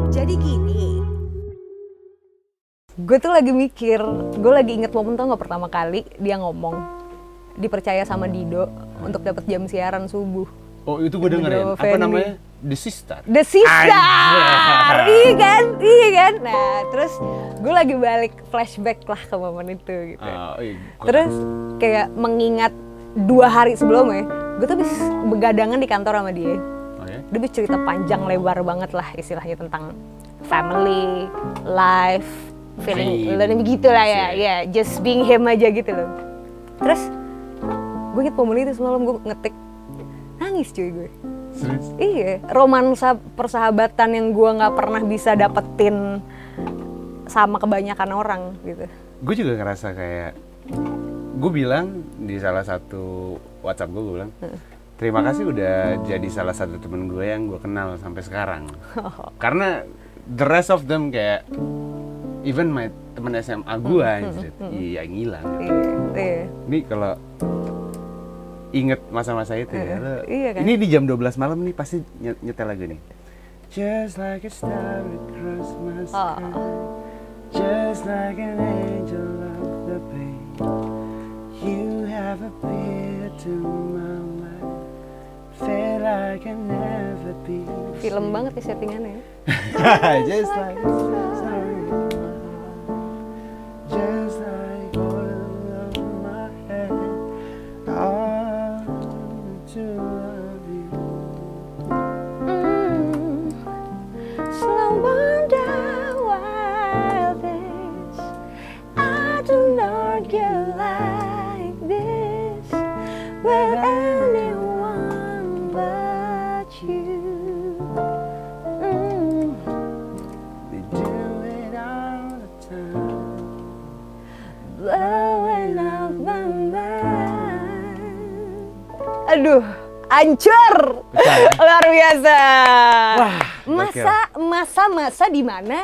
Jadi gini, gue tuh lagi mikir, gue lagi inget momen tau gak pertama kali dia ngomong dipercaya sama Dido untuk dapat jam siaran subuh. Oh itu gue dengerin, apa namanya? The Sister. The Sister, iya kan. Nah terus gue lagi balik flashback lah ke momen itu gitu. Terus kayak mengingat 2 hari sebelumnya, gue tuh habis begadangan di kantor sama dia. Dia habis cerita panjang lebar banget lah istilahnya tentang family, life, feeling, begitu lah ya, just being him aja gitu loh. Terus gue inget momen itu semalam gue ngetik, nangis cuy gue. Serius? Iya, romansa persahabatan yang gue nggak pernah bisa dapetin sama kebanyakan orang gitu. Gue juga ngerasa kayak, gue bilang di salah satu WhatsApp gue bilang, terima kasih udah jadi salah satu temen gue yang gue kenal sampai sekarang. Karena the rest of them kayak, even my temen SMA gue, yang hilang. Iya. Ini kalau inget masa-masa itu ya, iya kan? Ini di jam 12 malam nih pasti nyetel lagu nih. Just like a star across my sky, just like an angel of the bay, you have appeared to my life, feel like I never be. Film banget nih settingannya. Just like a star in my heart, just like oil on my head, I want to love you. Slow wonder why this I do not get like this with anyone but you. We do it all the time. Blowing up my mind. Aduh, hancur. Luar biasa. Wah, Masa di mana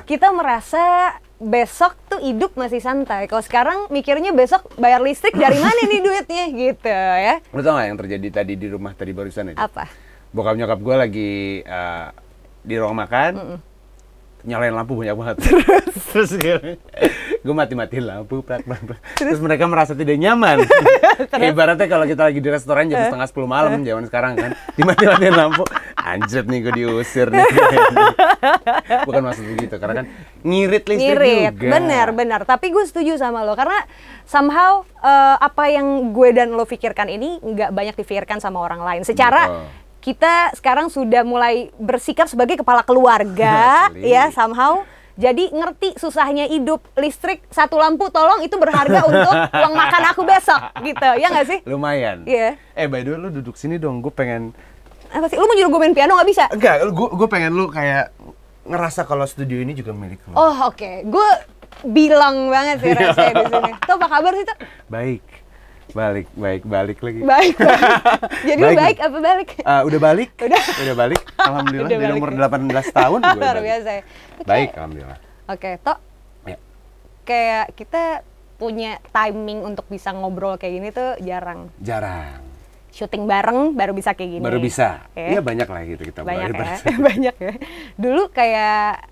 kita merasa besok tuh hidup masih santai. Kalau sekarang mikirnya besok bayar listrik dari mana nih duitnya gitu ya. Lu tau gak yang terjadi tadi di rumah tadi barusan itu? Apa? Bokap nyokap gue lagi di ruang makan, nyalain lampu banyak banget. Terus gue mati-matiin lampu, terus mereka merasa tidak nyaman. Kayak ibaratnya kalau kita lagi di restoran jam 9:30 malam, zaman sekarang kan, dimati-matiin lampu, anjir nih gue diusir nih. Bukan maksud begitu, karena kan ngirit listrik juga. Benar. Tapi gue setuju sama lo, karena somehow apa yang gue dan lo pikirkan ini nggak banyak dipikirkan sama orang lain. Secara kita sekarang sudah mulai bersikap sebagai kepala keluarga, ya somehow. Jadi ngerti susahnya hidup, listrik, 1 lampu tolong itu berharga untuk uang makan aku besok, gitu, ya nggak sih? Lumayan. Iya. By the way, lu duduk sini dong, gue pengen. Apa sih? Lu mau nyuruh gue main piano nggak bisa? Enggak, gue pengen lu kayak ngerasa kalau studio ini juga milik lu. Oh oke. Gue bilang banget sih rasanya di sini. Tuh apa kabar sih tuh? Baik. Balik lagi. Baik. Jadi lu baik apa balik? Udah balik. Udah balik. Alhamdulillah di umur 18 tahun gue. Luar biasa ya. Baik, alhamdulillah. Oke, Tok. Ya. Kayak kita punya timing untuk bisa ngobrol kayak gini tuh jarang. Syuting bareng baru bisa kayak gini. Baru bisa. Iya banyak lah gitu kita. Banyak ya. Banyak ya. Dulu kayak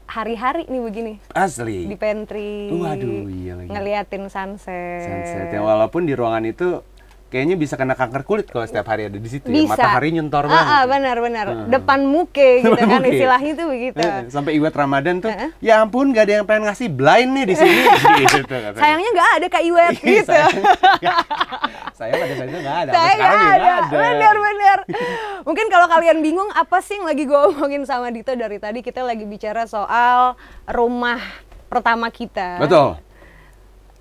hari-hari nih begini. Asli. Di pantry. Waduh, iya lagi. Ngeliatin sunset. Yang walaupun di ruangan itu kayaknya bisa kena kanker kulit kalau setiap hari ada di situ. Bisa. Ya. Matahari nyentor banget. Benar. Depan muke gitu kan istilahnya tuh begitu. Sampai Iwet Ramadan tuh, ya ampun gak ada yang pengen ngasih blind nih di sini. Gitu, sayangnya nggak ada Kak Iwet gitu. Saya pada saat itu nggak ada. Saya nggak ada. Benar. Mungkin kalau kalian bingung apa sih yang lagi gue omongin sama Dito dari tadi, kita lagi bicara soal rumah pertama kita. Betul.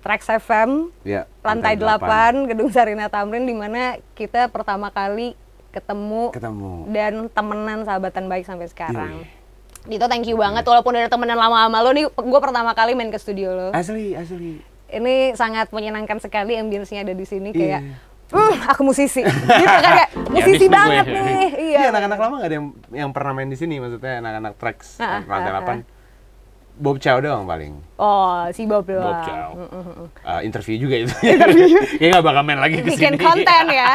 Trax FM, ya, lantai 8, Gedung Sarina Tamrin, di mana kita pertama kali ketemu dan temenan, sahabatan baik sampai sekarang. Dito, thank you banget, walaupun udah temenan lama sama lo, nih gue pertama kali main ke studio lo. Asli. Ini sangat menyenangkan sekali, ambience-nya ada di sini kayak aku musisi. Gitu kan, kayak musisi banget nih. Iya, anak-anak lama nggak ada yang pernah main di sini, maksudnya anak-anak Trax lantai 8. Bob Chow doang paling. Oh, si Bob doang. Bob Chow. Interview juga itu. Kayaknya nggak bakal main lagi ke sini. Bikin konten ya.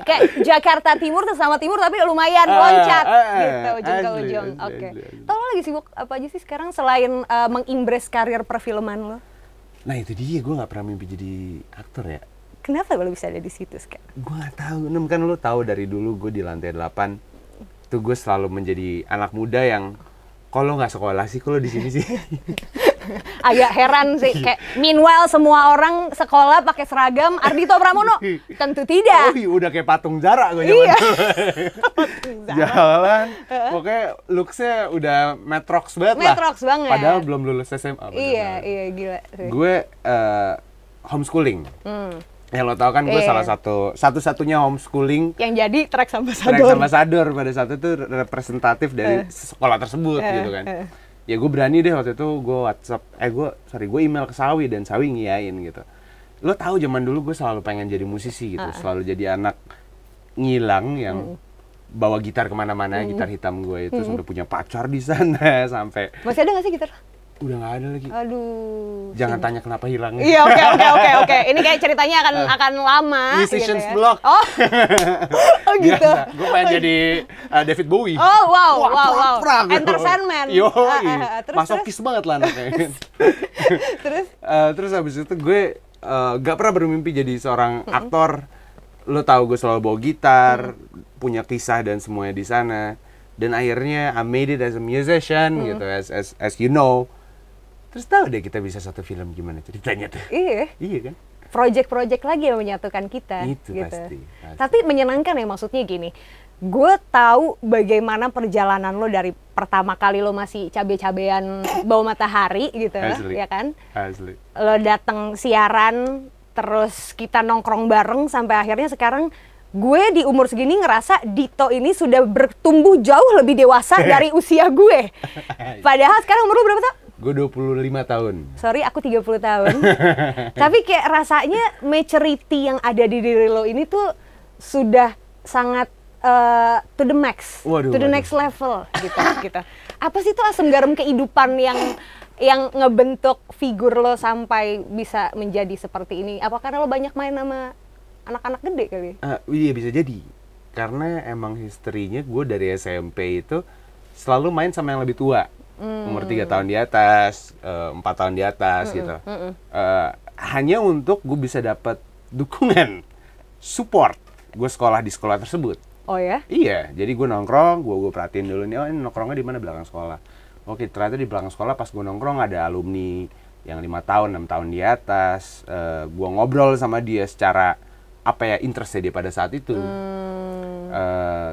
Kayak Jakarta Timur tuh sama Timur tapi lumayan loncat gitu ujung ke ujung. Oke. Tau lo lagi sibuk apa aja sih sekarang selain mengimbres karir perfilman lo? Nah itu dia, gue nggak pernah mimpi jadi aktor ya. Kenapa lo bisa ada di situ sekarang? Gue nggak tahu. Kan lo tahu dari dulu gue di lantai 8 tuh gue selalu menjadi anak muda yang kalau nggak sekolah sih, kalau di sini sih. Agak heran sih, kayak meanwhile semua orang sekolah pakai seragam, Ardhito Pramono tentu tidak. Oh, udah kayak patung Zara gue zaman jalan, pokoknya looks-nya udah Matrox banget lah. Matrox banget. Padahal belum lulus SMA. Iya, gila. Gue homeschooling. Yang lo tau kan gue salah satu-satunya homeschooling yang jadi Trax Ambassador pada saat itu representatif dari sekolah tersebut gitu kan. Ya gue berani deh waktu itu gue email ke Sawi dan Sawi ngiyain gitu. Lo tahu zaman dulu gue selalu pengen jadi musisi gitu, selalu jadi anak ngilang yang bawa gitar kemana-mana, gitar hitam gue itu sampai punya pacar di sana sampai. Masih ada nggak sih gitar? Udah nggak ada lagi. Aduh. Jangan tanya kenapa hilang. Iya, oke. Ini kayak ceritanya akan lama. Musicians gitu ya. Block. Oh gitu. Gue pengen jadi David Bowie. Oh wow. Entertainment. Masokis banget lah anaknya. Terus habis itu gue gak pernah bermimpi jadi seorang aktor. Lo tahu gue selalu bawa gitar, punya kisah dan semuanya di sana. Dan akhirnya I made it as a musician gitu, as you know. Terus tahu deh kita bisa satu film gimana ceritanya tuh. Iya kan? Project-project lagi yang menyatukan kita. Itu gitu. pasti. Tapi menyenangkan ya, maksudnya gini. Gue tahu bagaimana perjalanan lo dari pertama kali lo masih cabe-cabean bawah matahari gitu, ya kan? Asli. Lo datang siaran, terus kita nongkrong bareng sampai akhirnya sekarang gue di umur segini ngerasa Dito ini sudah bertumbuh jauh lebih dewasa dari usia gue. Padahal sekarang umur lo berapa tahun? Gue 25 tahun. Sorry, aku 30 tahun. Tapi kayak rasanya maturity yang ada di diri lo ini tuh sudah sangat to the max, to the next level gitu. Apa sih tuh asam garam kehidupan yang ngebentuk figur lo sampai bisa menjadi seperti ini? Apa karena lo banyak main sama anak-anak gede kali? Iya bisa jadi. Karena emang historinya gue dari SMP itu selalu main sama yang lebih tua. Umur 3 tahun di atas, 4 tahun di atas gitu. Hanya untuk gue bisa dapat dukungan, support gue sekolah di sekolah tersebut. Oh ya? Iya, jadi gue nongkrong, gue perhatiin dulu nih, ini nongkrongnya di mana, belakang sekolah. Oke, ternyata di belakang sekolah pas gue nongkrong ada alumni yang 5 tahun, 6 tahun di atas. Gue ngobrol sama dia secara interestnya dia pada saat itu.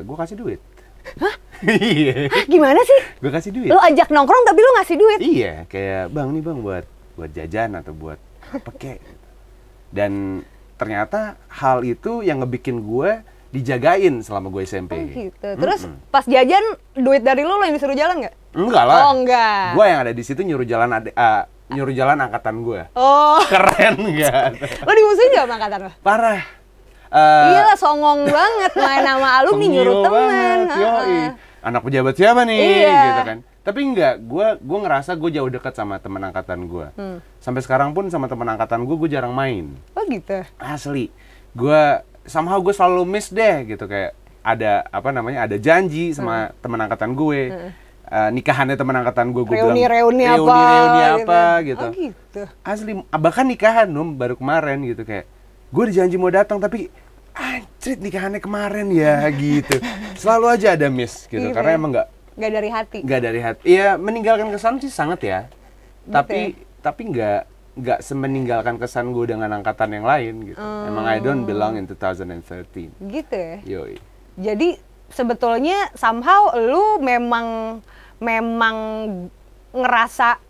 Gue kasih duit. Hah? Iya. Gimana sih? Gue kasih duit. Lo ajak nongkrong tapi lo ngasih duit? Iya, kayak bang buat jajan atau buat apa kek. Dan ternyata hal itu yang ngebikin gue dijagain selama gue SMP. Oh gitu. Terus pas jajan duit dari lo yang disuruh jalan nggak? Enggak lah. Oh enggak. Gue yang ada di situ nyuruh jalan angkatan gue. Oh. Keren nggak? Lo dimusuhin nggak sama angkatan lo? Parah. Iyalah songong banget main sama alumni nyuruh temen. Anak pejabat siapa nih? Iya. Gitu kan. Tapi enggak, gue ngerasa gue jauh dekat sama teman angkatan gue. Sampai sekarang pun sama teman angkatan gue jarang main. Oh gitu. Asli. Gue selalu miss deh gitu, kayak ada janji sama teman angkatan gue. Nikahannya teman angkatan gue bilang reuni apa gitu. Oh gitu. Asli, bahkan nikahan baru kemarin gitu, kayak gue dijanji mau datang tapi anjrit nikahannya kemarin ya gitu. Selalu aja ada miss gitu, karena emang nggak dari hati. Nggak dari hati. Iya, meninggalkan kesan sih sangat ya. Gitu tapi nggak semeninggalkan kesan gue dengan angkatan yang lain gitu. Emang I don't belong in 2013. Gitu ya? Yoi. Jadi sebetulnya somehow lu memang ngerasa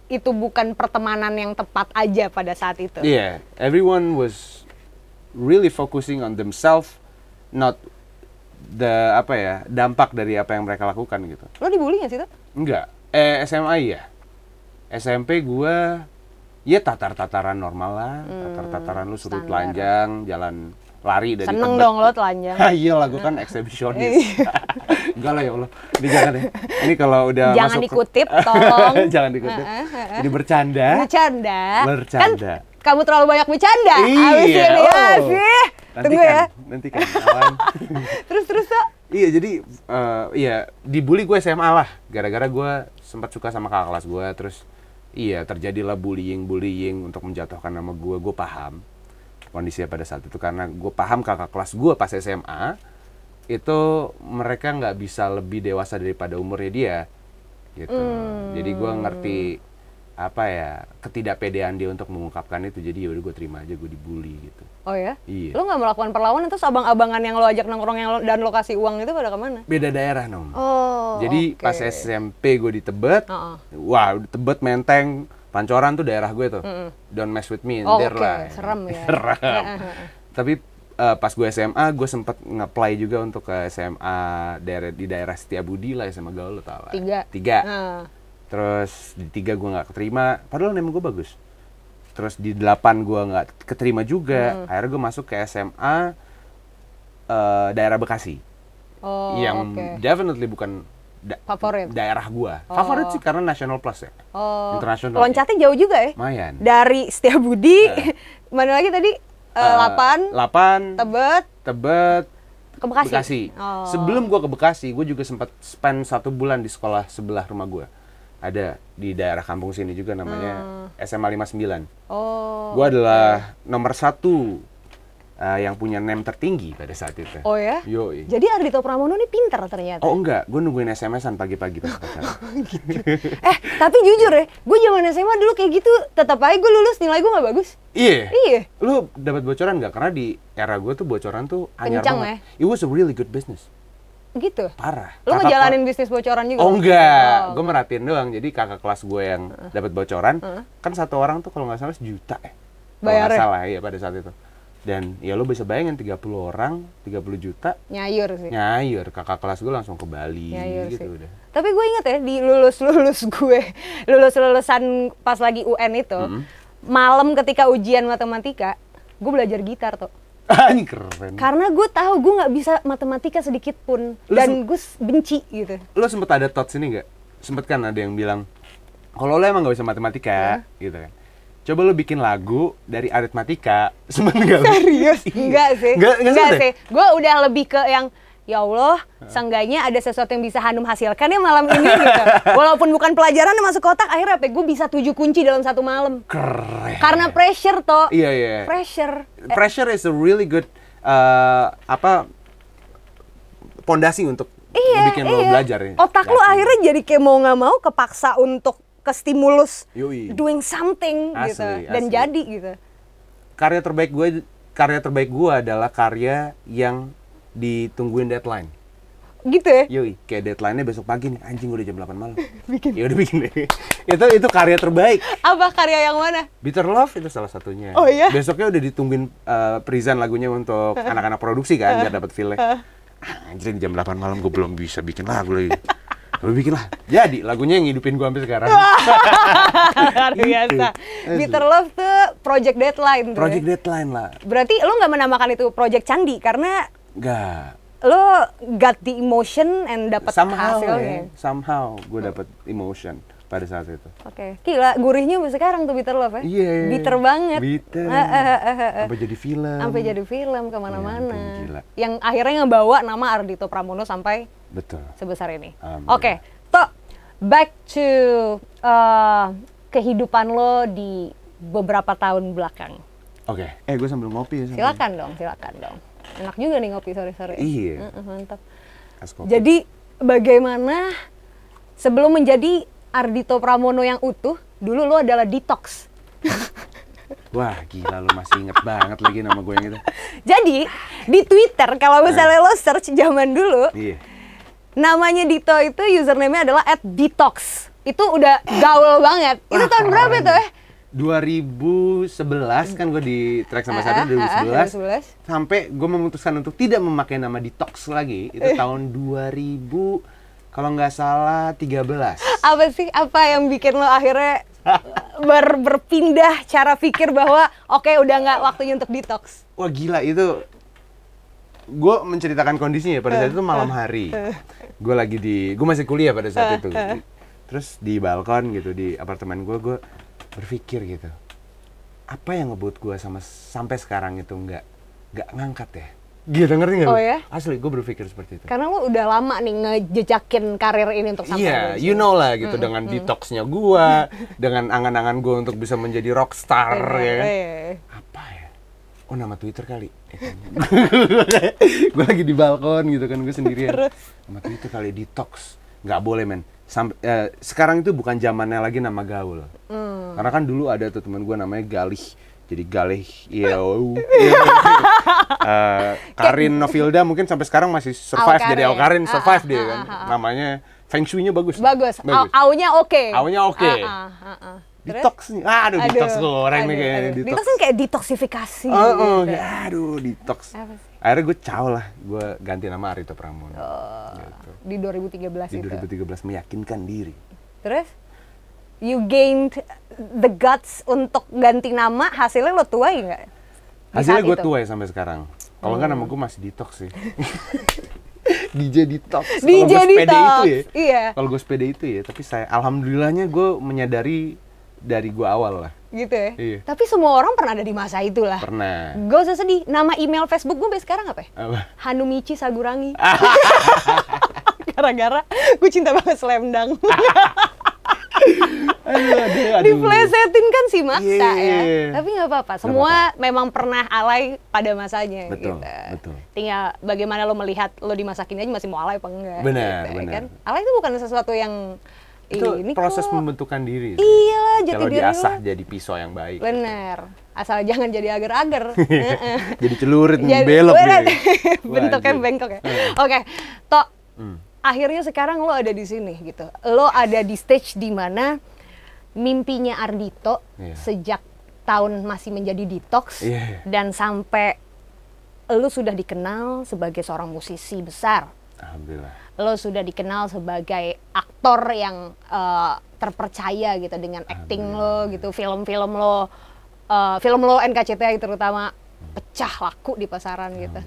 itu bukan pertemanan yang tepat aja pada saat itu. Yeah, everyone was really focusing on themselves, not dampak dari apa yang mereka lakukan gitu. Lo dibully nggak sih tuh? Enggak. SMA ya. SMP gue ya tatar-tataran normal lah, tatar-tataran lu suruh telanjang, jalan lari dari seneng dong lo telanjang. Iyalah, gue kan eksibisionis. Enggak lah ya Allah. Ini jangan ya. Ini kalau udah jangan masuk dikutip, tolong. jangan dikutip. Ini bercanda. Kan kamu terlalu banyak bercanda. Iya. Abis ini ya sih. Tunggu ya. Nanti kan kawan. Terus tuh. Iya, jadi iya dibully gue SMA lah. Gara-gara gue sempat suka sama kakak kelas gue, terus iya terjadilah bullying untuk menjatuhkan nama gue. Gue paham kondisinya pada saat itu karena gue paham kakak kelas gue pas SMA itu mereka nggak bisa lebih dewasa daripada umurnya dia gitu. Jadi gue ngerti apa ya, ketidakpedean dia untuk mengungkapkan itu. Jadi yaudah gue terima aja, gue dibully gitu. Oh ya? Iya. Lo nggak melakukan perlawanan, terus abang-abangan yang lo ajak nongkrong dan lo kasih uang itu pada kemana? Beda daerah, Nom. Oh, jadi pas SMP gue di Tebet, wah Tebet, Menteng, Pancoran tuh daerah gue tuh. Don't mess with me in there lah. Serem ya. Serem. Tapi pas gue SMA, gue sempet nge-apply juga untuk ke SMA di daerah Setiabudi lah, SMA Gaul, lo tau lah. 3. Terus di 3 gue nggak keterima, padahal name gue bagus. Terus di 8 gue nggak keterima juga. Akhirnya gue masuk ke SMA daerah Bekasi. Yang definitely bukan favorit daerah gue. Favorit sih karena National Plus ya. Internasional. Loncatnya jauh juga ya? Lumayan. Dari Setiabudi, mana lagi tadi? 8, Tebet, ke Bekasi. Sebelum gue ke Bekasi, gue juga sempat spend 1 bulan di sekolah sebelah rumah gue. Ada di daerah kampung sini juga namanya SMA 59. Gue adalah nomor 1 yang punya name tertinggi pada saat itu. Oh ya? Yoi. Jadi Ardhito Pramono ini pinter ternyata. Oh enggak, gue nungguin SMS-an pagi-pagi pas pacaran. Gitu. Tapi jujur ya, gue zaman SMA dulu kayak gitu, tetap aja gue lulus, nilai gue nggak bagus. Iya. Lu dapat bocoran nggak? Karena di era gue tuh bocoran tuh anyar banget. It was a really good business. Gitu? Parah. Lu ngejalanin bisnis bocoran juga? Oh enggak, gue merhatiin doang. Jadi kakak kelas gue yang dapat bocoran, kan 1 orang tuh kalau nggak salah 1 juta ya. Kalau nggak salah ya pada saat itu. Dan ya lu bisa bayangin 30 orang, 30 juta. Nyayur sih. Nyayur, kakak kelas gue langsung ke Bali gitu udah. Tapi gue inget ya, di lulusan pas lagi UN itu, malam ketika ujian matematika, gue belajar gitar tuh. Ini keren. Karena gue tahu gue nggak bisa matematika sedikit pun, dan gue benci gitu. Lo sempet ada thoughts ini nggak? Sempet kan ada yang bilang, kalau lo emang nggak bisa matematika, gitu kan. Coba lo bikin lagu dari aritmatika, sempet nggak? Serius? Enggak sih. Enggak sih. Gue udah lebih ke yang, ya Allah, seenggaknya ada sesuatu yang bisa Hanum hasilkan ya malam ini gitu. Walaupun bukan pelajaran yang masuk kotak, akhirnya gue bisa 7 kunci dalam 1 malam. Keren. Karena pressure toh. Iya. Pressure is a really good pondasi untuk bikin lo belajar ya. Otak lo akhirnya jadi kayak mau nggak mau kepaksa untuk ke stimulus doing something gitu. Dan jadi gitu. Karya terbaik gue adalah karya yang ditungguin deadline. Gitu ya? Yoi, kayak deadline-nya besok pagi nih, anjing udah jam 8 malam. Bikin. Ya udah bikin deh. Itu karya terbaik. Apa karya yang mana? Bitter Love itu salah satunya. Oh iya? Besoknya udah ditungguin present lagunya untuk anak-anak produksi kan, biar dapat feel-nya. Anjing jam 8 malam gue belum bisa bikin lagu lagi. Lu bikin lah. Jadi lagunya yang ngidupin gue sampai sekarang. Luar biasa. Bitter Love tuh project deadline tuh. Project deadline lah. Berarti lo nggak menamakan itu project Candi karena nggak. Lo got the emotion and dapat hasilnya. Somehow gue dapat emotion pada saat itu. Oke. Gila, gurihnya sampai sekarang tuh Bitter Love ya. Iya. Bitter banget. Bitter. Sampai jadi film. Sampai jadi film kemana-mana. Yang akhirnya ngebawa nama Ardhito Pramono sampai sebesar ini. Oke. Tok, back to kehidupan lo di beberapa tahun belakang. Oke. Gue sambil ngopi ya. Silakan dong. Enak juga nih ngopi sore-sore. Iya. Mantap. Jadi bagaimana sebelum menjadi Ardhito Pramono yang utuh, dulu lo adalah Detox. Wah gila, lo masih inget banget lagi nama gue yang itu. Jadi di Twitter kalau misalnya lo search zaman dulu, namanya Dito itu username-nya adalah @detox. Itu udah gaul banget. Itu tahun berapa itu ya? 2011 kan gue di track sama satu 2011 sampai gue memutuskan untuk tidak memakai nama Detox lagi itu tahun 2000 kalau nggak salah 13. Apa yang bikin lo akhirnya berpindah cara pikir bahwa oke, udah nggak waktunya untuk detox? Wah gila, itu gue menceritakan kondisinya pada saat itu malam hari. Gue masih kuliah pada saat itu. Terus di balkon gitu di apartemen gue berpikir gitu, apa yang ngebuat gue sampai sekarang itu nggak ngangkat ya? Gitu, ngerti nggak? Oh ya? Asli gue berpikir seperti itu. Karena lo udah lama nih ngejejakin karir ini untuk sampai. Iya, you know lah gitu, dengan detoxnya gue, dengan angan-angan gue untuk bisa menjadi rockstar ya kan. Apa ya? Oh, nama Twitter kali. Gue lagi di balkon gitu kan, gue sendirian. Terus? Nama Twitter kali, detox. Nggak boleh men. Sekarang itu bukan zamannya lagi nama gaul. Karena kan dulu ada tuh teman gue namanya Galih. Jadi Galih, Karin Novilda mungkin sampai sekarang masih survive jadi Karin, survive dia kan. Namanya Feng Shui-nya bagus. Aunya oke. Aunya oke. Detox nih, detox goreng nih kayaknya. Detox kan kayak detoksifikasi. Aduh, detox. Akhirnya gue caw lah, gue ganti nama Arito Pramono. Gitu. Di 2013 itu. Di 2013 meyakinkan diri. Terus? You gained the guts untuk ganti nama, hasilnya lo tuai nggak? Hasilnya gue tuai sampai sekarang. Kalau nggak nama gue masih detox sih. DJ Detox. DJ Detox. Iya. Kalau gue sepeda itu ya, tapi alhamdulillahnya gue menyadari dari gue awal lah. Gitu ya? Iya. Tapi semua orang pernah ada di masa itu lah. Pernah. Gak usah sedih, nama email Facebook gue sekarang apa ya? Apa? Hanumichi Sagurangi. Gara-gara gue cinta banget Slam Dunk. Aduh. Diplesetin kan si maksa ya. Yeah. Tapi nggak apa-apa. Semua memang pernah alay pada masanya. Betul, gitu. betul. Tinggal bagaimana lo melihat lo dimasakin aja masih mau alay apa enggak. Benar, gitu, benar. Kan? Alay itu bukan sesuatu yang itu ini proses kok pembentukan diri. Iyalah, jati kalau diri diasah lo. jadi pisau yang baik. Bener. Asal jangan jadi agar-agar. Jadi celurit belok deh. Bentuknya bengkok ya. Oke, Tok. Akhirnya sekarang lo ada di sini gitu. Lo ada di stage di mana mimpinya Ardhito sejak tahun masih menjadi detox dan sampai lo sudah dikenal sebagai seorang musisi besar. Alhamdulillah. Lo sudah dikenal sebagai aktor yang terpercaya gitu dengan acting lo gitu, film-film lo, film lo NKCTI terutama pecah laku di pasaran gitu.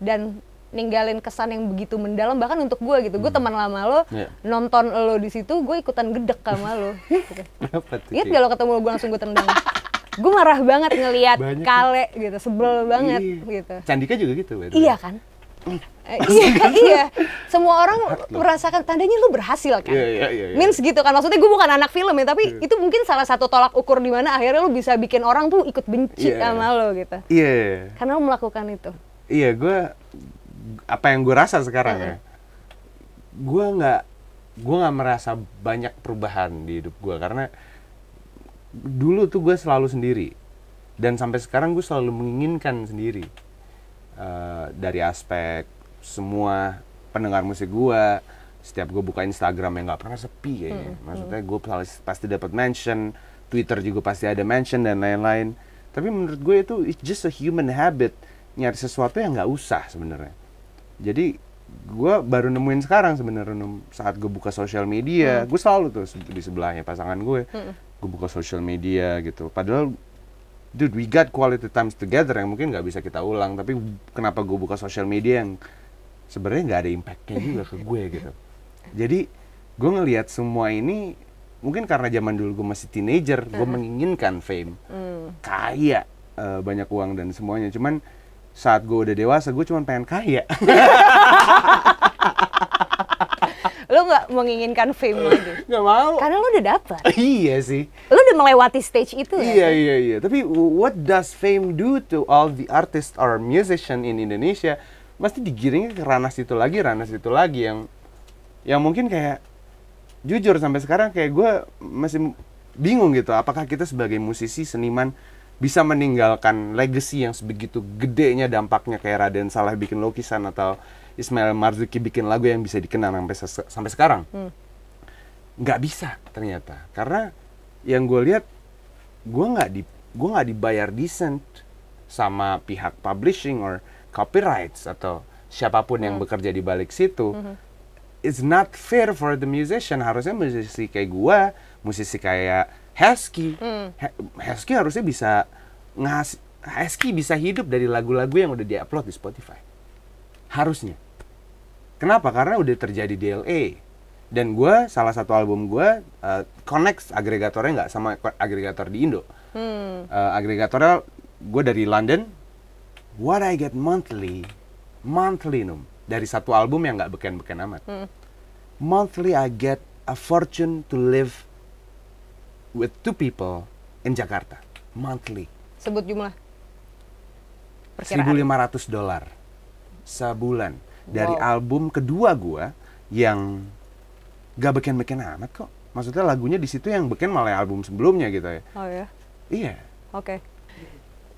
Dan ninggalin kesan yang begitu mendalam bahkan untuk gue gitu. Gue teman lama lo, nonton lo di situ, gue ikutan gedek sama lo. Gitu. Ingat gak lo ketemu lo, gue langsung gue tendang. Gue marah banget ngelihat Kale gitu, sebel banget gitu. Candika juga gitu. Iya kan? Iya. Semua orang merasakan tandanya lu berhasil kan. Iya. Means gitu kan. Maksudnya gue bukan anak film ya, tapi itu mungkin salah satu tolak ukur di mana akhirnya lu bisa bikin orang tuh ikut benci sama lo gitu. Iya. Karena lu melakukan itu. Iya, apa yang gue rasa sekarang ya. Gue nggak merasa banyak perubahan di hidup gue karena dulu tuh gue selalu sendiri dan sampai sekarang gue selalu menginginkan sendiri. Dari aspek semua pendengar musik gue, setiap gue buka Instagram yang nggak pernah sepi kayaknya. Maksudnya gue pasti dapat mention, Twitter juga pasti ada mention dan lain-lain. Tapi menurut gue itu it's just a human habit, nyari sesuatu yang nggak usah sebenarnya. Jadi gue baru nemuin sekarang sebenarnya saat gue buka sosial media, gue selalu tuh di sebelahnya pasangan gue buka sosial media gitu. Padahal dude, we got quality times together yang mungkin nggak bisa kita ulang, tapi kenapa gue buka sosial media yang sebenarnya nggak ada impactnya juga ke gue gitu. Jadi gue ngelihat semua ini mungkin karena zaman dulu gue masih teenager, gue menginginkan fame, kaya, banyak uang dan semuanya. Cuman saat gue udah dewasa, gue cuma pengen kaya. Lo nggak menginginkan fame lagi? Nggak mau. Karena lo udah dapet. Iya sih. Lo udah melewati stage itu ya? Iya. Tapi what does fame do to all the artists or musician in Indonesia? Mesti digiringnya ke ranah situ lagi yang mungkin kayak jujur sampai sekarang kayak gue masih bingung gitu. Apakah kita sebagai musisi, seniman bisa meninggalkan legacy yang sebegitu gedenya dampaknya kayak Raden Saleh bikin lukisan atau Ismail Marzuki bikin lagu yang bisa dikenal sampai sekarang? Nggak bisa ternyata, karena yang gue lihat gue nggak dibayar decent sama pihak publishing or copyrights atau siapapun yang bekerja di balik situ. It's not fair for the musician. Harusnya musisi kayak gue, musisi kayak Hesky, Hesky harusnya bisa Hesky bisa hidup dari lagu-lagu yang udah diupload di Spotify. Harusnya. Kenapa? Karena udah terjadi DLA. Dan gue, salah satu album gue, connect agregatornya nggak sama agregator di Indo. Agregatornya, gue dari London, what I get monthly Num, dari satu album yang nggak beken-beken amat. Monthly I get a fortune to live with 2 people in Jakarta. Monthly. Sebut jumlah. Perkiraan. $1.500 sebulan. Dari album kedua gue yang gak beken-beken amat kok. Maksudnya lagunya di situ yang beken malah album sebelumnya gitu ya. Oh ya? Iya. Oke.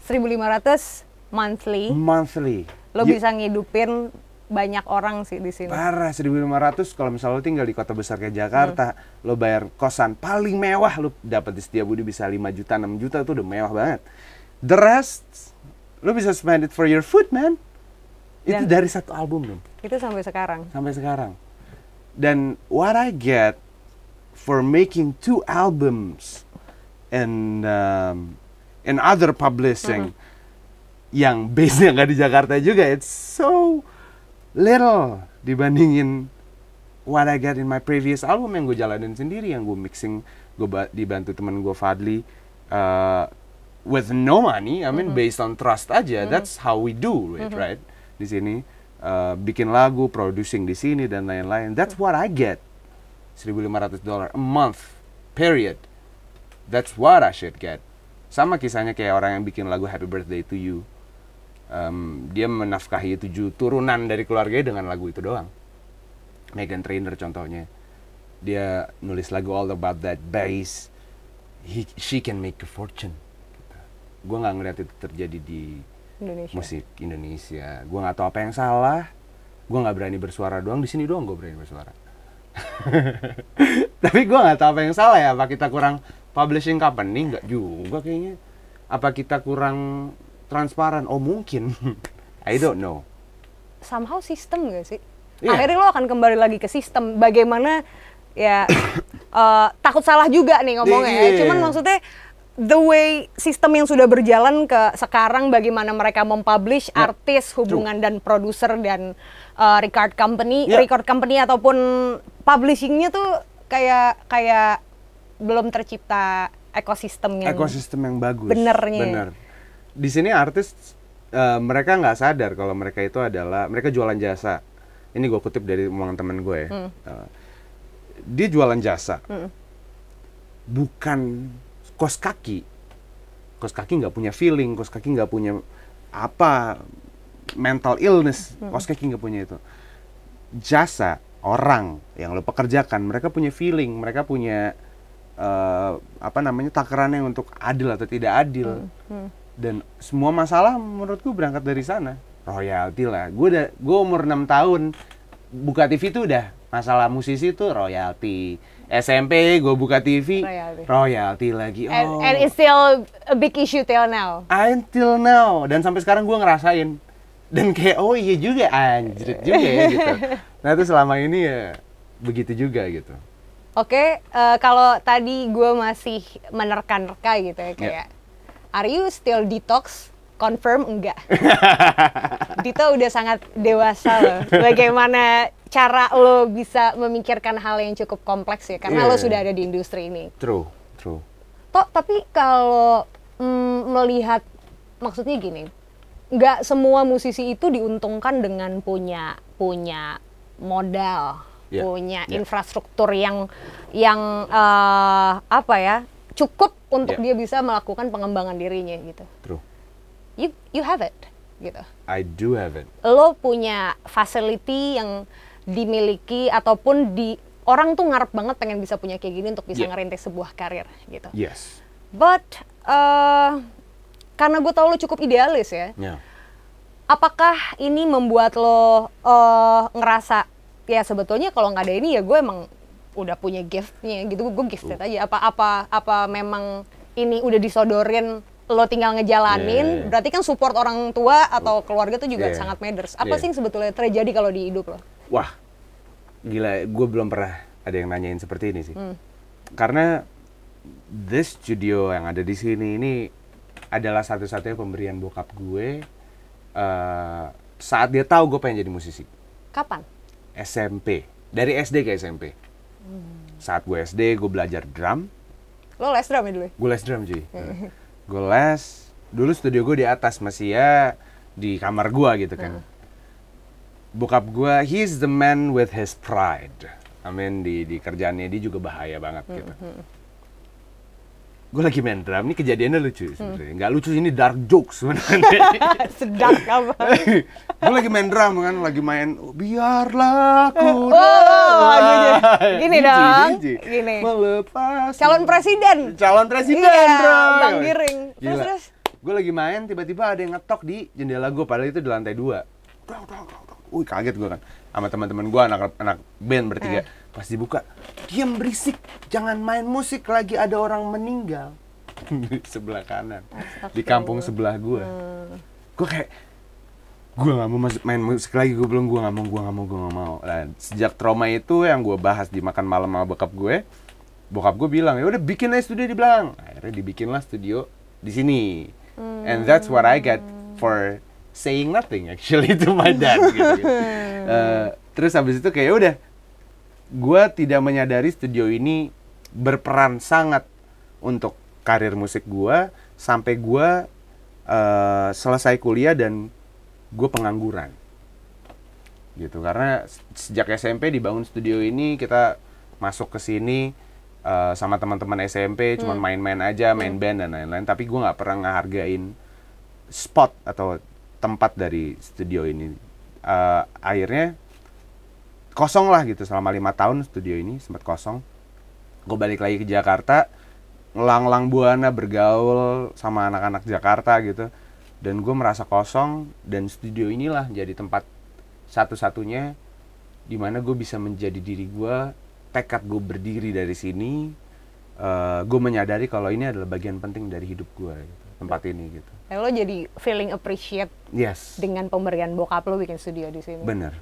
1.500 monthly. Monthly. Lo bisa ngidupin banyak orang sih di sini. Parah, 1.500 kalau misalnya lo tinggal di kota besar kayak Jakarta, lo bayar kosan paling mewah, lo dapat di Setiabudi bisa 5 juta, 6 juta, itu udah mewah banget. The rest, lo bisa spend it for your food, man. Itu dari satu album, Itu sampai sekarang? Sampai sekarang. Dan what I get for making 2 albums and other publishing yang base-nya nggak di Jakarta juga, it's so little dibandingin what I get in my previous album yang gue jalanin sendiri, yang gue mixing, gue dibantu temen gue Fadli, with no money, I mean based on trust aja. That's how we do it, right? Di sini bikin lagu, producing di sini dan lain-lain. That's what I get. $1.500 a month, period. That's what I should get. Sama kisahnya kayak orang yang bikin lagu Happy Birthday to You. Dia menafkahi 7 turunan dari keluarganya dengan lagu itu doang. Meghan Trainor contohnya. Dia nulis lagu All About That Bass. She can make a fortune. Gue nggak ngeliat itu terjadi di musik Indonesia. Gue nggak tahu apa yang salah. Gue nggak berani bersuara doang. Di sini doang gue berani bersuara. Tapi gue nggak tahu apa yang salah ya. Apa kita kurang publishing company? Nggak juga kayaknya. Apa kita kurang transparan? Oh mungkin. I don't know. Somehow sistem gak sih? Yeah. Akhirnya lo akan kembali lagi ke sistem. Bagaimana ya takut salah juga nih ngomongnya ya. Cuman maksudnya the way sistem yang sudah berjalan ke sekarang, bagaimana mereka mempublish artis, hubungan dan produser dan record company ataupun publishingnya tuh kayak belum tercipta ekosistem yang bagus. Benernya. Bener. Di sini artis mereka nggak sadar kalau mereka itu adalah mereka jualan jasa. Ini gue kutip dari omongan temen gue ya. Dia jualan jasa, bukan kos kaki. Kos kaki nggak punya feeling, kos kaki nggak punya apa mental illness. Kos kaki nggak punya itu. Jasa orang yang lo pekerjakan, mereka punya feeling, mereka punya takarannya untuk adil atau tidak adil. Dan semua masalah menurutku berangkat dari sana. Royalti lah. Gue umur 6 tahun buka TV itu udah masalah musisi itu royalti. SMP gue buka TV royalti lagi. Oh. And it's still a big issue till now. Until now. Dan sampai sekarang gue ngerasain. Dan kayak oh iya juga anjrit juga ya gitu. Nah itu selama ini ya begitu juga gitu. Oke, kalau tadi gue masih menerka-nerka gitu ya kayak are you still detox? Confirm enggak. Dito udah sangat dewasa loh. Bagaimana cara lo bisa memikirkan hal yang cukup kompleks ya? Karena lo sudah ada di industri ini. True. Toh, tapi kalau melihat, maksudnya gini, nggak semua musisi itu diuntungkan dengan punya modal, punya infrastruktur yang cukup untuk dia bisa melakukan pengembangan dirinya gitu. True. You have it, gitu. I do have it. Lo punya facility yang dimiliki ataupun orang tuh ngarep banget pengen bisa punya kayak gini untuk bisa ngerintis sebuah karir, gitu. Yes. But karena gue tau lo cukup idealis ya. Apakah ini membuat lo ngerasa ya sebetulnya kalau nggak ada ini ya gue emang udah punya giftnya gitu, gue gifted aja. Apa memang ini udah disodorin? Lo tinggal ngejalanin, berarti kan support orang tua atau keluarga tuh juga sangat matters. Apa sih yang sebetulnya terjadi kalau di hidup lo? Wah, gila, gue belum pernah ada yang nanyain seperti ini sih. Karena this studio yang ada di sini ini adalah satu-satunya pemberian bokap gue saat dia tahu gue pengen jadi musisi. Kapan? SMP. Dari SD ke SMP. Saat gue SD, gue belajar drum. Lo les drum ya dulu? Gue les drum, cuy. Gue les. Dulu studio gue di atas, masih ya di kamar gue gitu kan. Bokap gue, he's the man with his pride. I mean, di kerjaannya dia juga bahaya banget gitu. Gue lagi main drum, ini kejadiannya lucu sebenarnya. Nggak lucu, ini dark jokes sebenarnya. Sedap apa? Gue lagi main drum kan, lagi main biarlah ku gini dong, gini. Melepas. Calon presiden, bro. Bang Giring. Terus. Gue lagi main, tiba-tiba ada yang ngetok di jendela gue, padahal itu di lantai 2. Wih, kaget gue kan, sama teman-teman gue, anak band bertiga. Pas dibuka, diam berisik, jangan main musik, lagi ada orang meninggal di sebelah kanan, di kampung sebelah gue. Gue kayak, gue nggak mau main musik lagi, gue nggak mau. Dan sejak trauma itu yang gue bahas di makan malam sama bokap gue bilang, ya udah bikin aja studio di belakang. Akhirnya dibikinlah studio di sini, and that's what I get for saying nothing actually to my dad. gitu. Terus habis itu kayak udah. Gue tidak menyadari studio ini berperan sangat untuk karir musik gue sampai gue selesai kuliah dan gue pengangguran gitu, karena sejak SMP dibangun studio ini, kita masuk ke sini sama teman-teman SMP cuman main-main aja, main band dan lain-lain, tapi gue nggak pernah ngehargain spot atau tempat dari studio ini. Akhirnya kosong lah gitu, selama 5 tahun studio ini sempat kosong. Gue balik lagi ke Jakarta, ngelang-lang buana bergaul sama anak-anak Jakarta gitu, dan gue merasa kosong, dan studio inilah jadi tempat satu-satunya di mana gue bisa menjadi diri gue. Tekad gue berdiri dari sini, gue menyadari kalau ini adalah bagian penting dari hidup gue gitu, tempat ini gitu. Lo jadi feeling appreciate dengan pemberian bokap lo bikin studio di sini. Bener.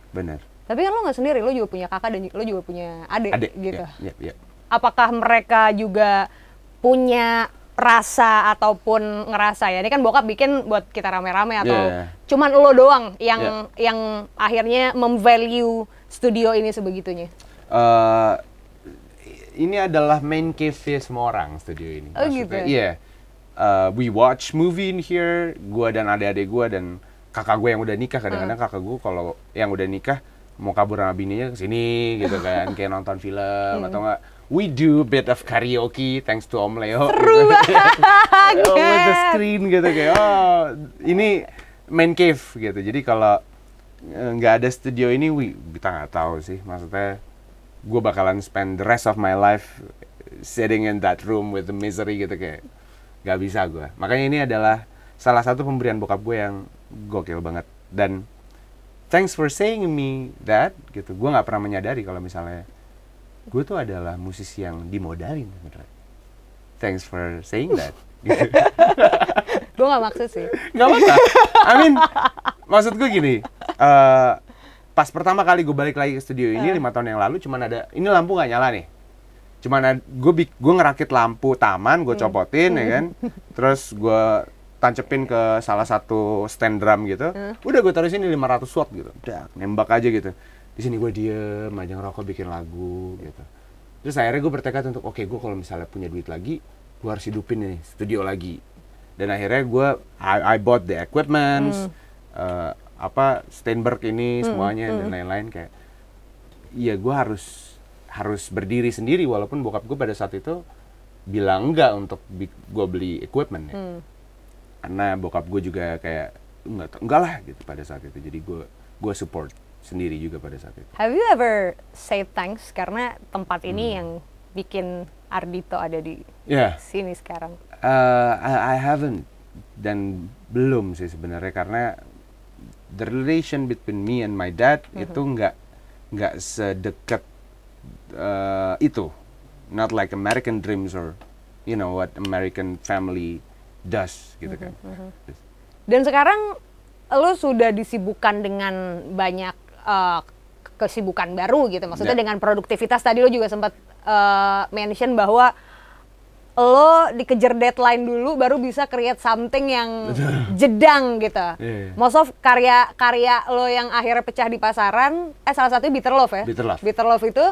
Tapi kan lo nggak sendiri, lo juga punya kakak dan lo juga punya adik gitu. Iya. Apakah mereka juga punya rasa ataupun ngerasa ya? Ini kan bokap bikin buat kita rame-rame atau cuman lo doang yang akhirnya memvalue studio ini sebegitunya? Ini adalah main cave semua orang, studio ini. Oh gitu? Iya. We watch movie in here, gue dan adik-adik gue dan kakak gue yang udah nikah. Kadang-kadang kakak gue kalau yang udah nikah mau kabur sama bininya ke sini gitu kan, kayak nonton film atau enggak we do a bit of karaoke thanks to Om Leo. Seru banget. With the screen gitu, kayak ini main cave gitu. Jadi kalau nggak ada studio ini, kita nggak tahu sih, maksudnya gue bakalan spend the rest of my life sitting in that room with the misery gitu, kayak nggak bisa gue. Makanya ini adalah salah satu pemberian bokap gue yang gokil banget, dan thanks for saying me that gitu. Gue nggak pernah menyadari kalau misalnya gue tuh adalah musisi yang dimodalin sebenarnya. Thanks for saying that. Gitu. Gue nggak maksud sih. Nggak apa-apa. I mean, maksud gue gini. Pas pertama kali gue balik lagi ke studio ini 5 tahun yang lalu, cuman ada, ini lampu nggak nyala nih. Cuman gue ngerakit lampu taman, gue copotin ya kan. Terus gue tancepin ke salah satu stand drum gitu. Udah gue taruh sini 500 watt gitu. Udah nembak aja gitu. Di sini gue diem aja ngerokok, bikin lagu gitu. Terus akhirnya gue bertekad untuk oke, gue kalau misalnya punya duit lagi, gue harus hidupin nih studio lagi. Dan akhirnya gue I bought the equipment, Steinberg ini semuanya dan lain-lain, kayak iya gue harus berdiri sendiri, walaupun bokap gue pada saat itu bilang enggak untuk gue beli equipment ya. Karena bokap gue juga kayak enggak lah gitu pada saat itu. Jadi gue support sendiri juga pada saat itu. Have you ever say thanks karena tempat ini yang bikin Ardhito ada di sini sekarang? I haven't, dan belum sih sebenarnya, karena the relation between me and my dad itu nggak sedekat itu. Not like American dreams or you know what American family does gitu kan. Dan sekarang lo sudah disibukkan dengan banyak kesibukan baru gitu, maksudnya dengan produktivitas. Tadi lo juga sempat mention bahwa lo dikejar deadline dulu baru bisa create something yang jedang gitu. Most of karya lo yang akhirnya pecah di pasaran, salah satunya Bitter Love ya. Bitter Love itu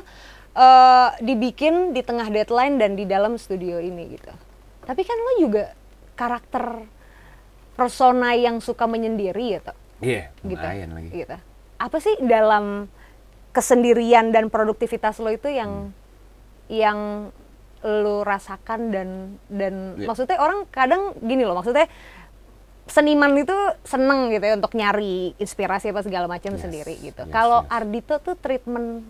dibikin di tengah deadline dan di dalam studio ini gitu. Tapi kan lo juga karakter persona yang suka menyendiri gitu. Iya, lumayan lagi. Gitu. Apa sih dalam kesendirian dan produktivitas lo itu yang lo rasakan dan maksudnya orang kadang gini loh, maksudnya seniman itu seneng gitu ya untuk nyari inspirasi apa segala macam sendiri gitu. Kalau Ardhito tuh treatment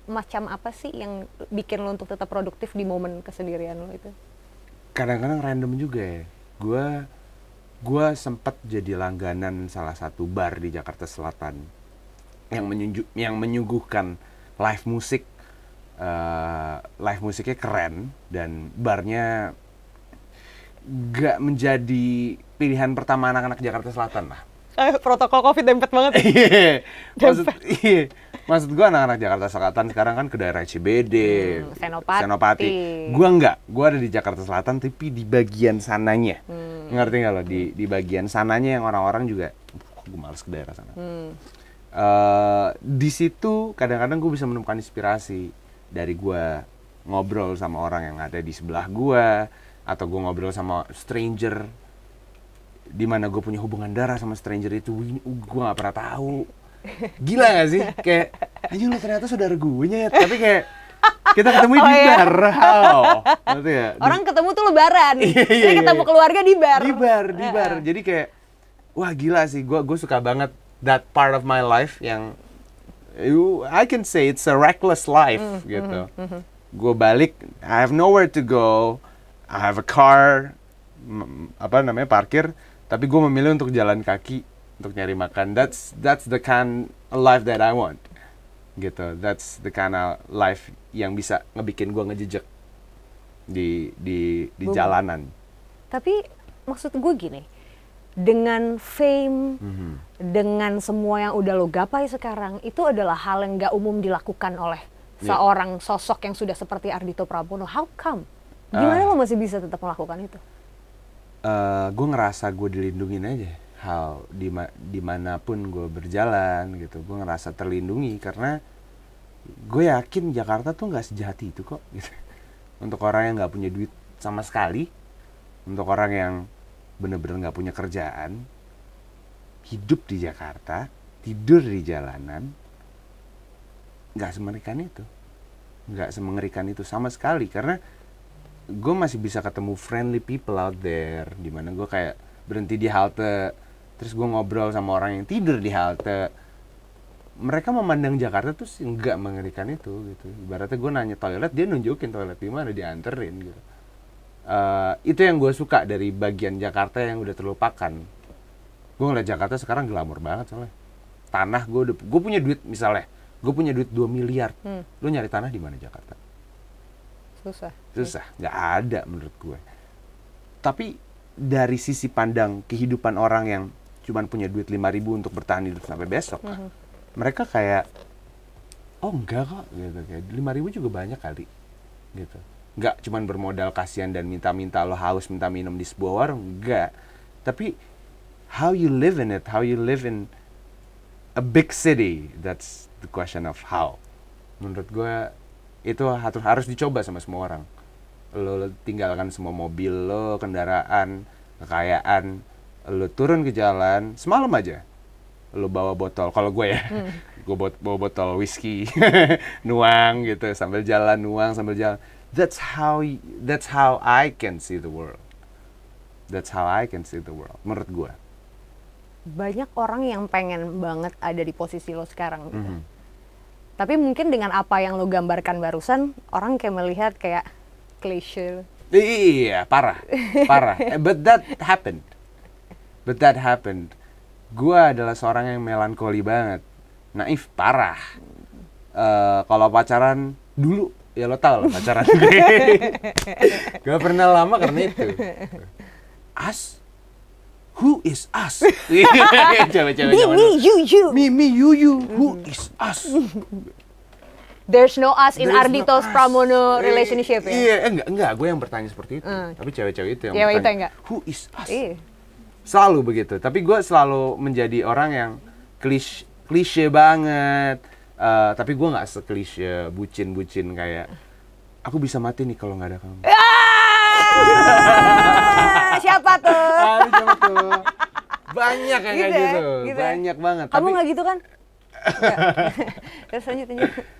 macam apa sih yang bikin lo untuk tetap produktif di momen kesendirian lo itu? Kadang-kadang random juga ya. Gue sempat jadi langganan salah satu bar di Jakarta Selatan yang menyuguhkan live musik. Live musiknya keren dan barnya gak menjadi pilihan pertama anak-anak Jakarta Selatan lah. Protokol Covid dempet banget. Maksud gue anak-anak Jakarta Selatan sekarang kan ke daerah CBD, Senopati. Gue enggak, gue ada di Jakarta Selatan tapi di bagian sananya. Ngerti nggak lo? Di bagian sananya yang orang-orang juga, gue males ke daerah sana. Di situ kadang-kadang gue bisa menemukan inspirasi dari gue ngobrol sama orang yang ada di sebelah gue, atau gue ngobrol sama stranger, di mana gue punya hubungan darah sama stranger itu, gue nggak pernah tahu. Gila gak sih? Kayak, aja lo ternyata saudara gue nyet, tapi kayak kita ketemu di bar. Ya? Orang ketemu tuh lebaran, jadi ketemu keluarga di bar. Di bar. Jadi kayak, wah gila sih, gue suka banget that part of my life yang I can say it's a reckless life gitu. Gue balik, I have nowhere to go, I have a car, parkir, tapi gue memilih untuk jalan kaki untuk nyari makan. That's the kind of life that I want. Gitu. That's the kind of life yang bisa ngebikin gue ngejejek di jalanan. Tapi maksud gue gini, dengan fame, dengan semua yang udah lo gapai sekarang, itu adalah hal yang gak umum dilakukan oleh seorang sosok yang sudah seperti Ardhito Pramono. How come? Gimana lo masih bisa tetap melakukan itu? Gue ngerasa gue dilindungin aja. Hal dimanapun gue berjalan gitu, gue ngerasa terlindungi karena gue yakin Jakarta tuh gak sejahat itu kok gitu. Untuk orang yang gak punya duit sama sekali, untuk orang yang bener-bener gak punya kerjaan, hidup di Jakarta, tidur di jalanan, gak semengerikan itu sama sekali. Karena gue masih bisa ketemu friendly people out there, dimana gue kayak berhenti di halte, terus gue ngobrol sama orang yang tidur di halte. Mereka memandang Jakarta tuh nggak mengerikan itu gitu. Ibaratnya gue nanya toilet, dia nunjukin toilet di mana, dianterin gitu. Itu yang gue suka dari bagian Jakarta yang udah terlupakan. Gue ngeliat Jakarta sekarang glamor banget soalnya. Tanah gue punya duit misalnya, gue punya duit 2 miliar. Lu nyari tanah di mana Jakarta? Susah, nggak ada menurut gue. Tapi dari sisi pandang kehidupan orang yang cuman punya duit 5.000 untuk bertahan hidup sampai besok, mereka kayak, oh enggak kok, gitu. Kayak 5.000 juga banyak kali, gitu. Nggak cuman bermodal kasihan dan minta-minta lo haus minta minum di sebuah warung, enggak. Tapi how you live in it, how you live in a big city, that's the question of how. Menurut gue itu harus dicoba sama semua orang. Lo tinggalkan semua mobil lo, kendaraan, kekayaan, lo turun ke jalan, semalam aja lo bawa botol, kalau gue ya, gue bawa botol whisky, nuang gitu, sambil jalan. That's how I can see the world. Menurut gue. Banyak orang yang pengen banget ada di posisi lo sekarang gitu. Tapi mungkin dengan apa yang lo gambarkan barusan, orang kayak melihat kayak klise. Iya, parah. But that happened. Gue adalah seorang yang melankoli banget, naif parah. Kalau pacaran dulu, ya lo tau lah pacaran gue. Gak pernah lama karena itu. Us? Who is us? Me, you. Me, you. Who is us? there's no us in Ardhito Pramono relationship ya? Iya, enggak, gue yang bertanya seperti itu. Tapi cewek-cewek itu yang bertanya, enggak. Who is us? Selalu begitu. Tapi gue selalu menjadi orang yang klise banget. Tapi gue nggak seklise bucin-bucin kayak aku bisa mati nih kalau nggak ada kamu. Siapa tuh? Siapa tuh? Banyak yang kayak gitu. Banyak banget. Kamu nggak gitu kan? Terus lanjut.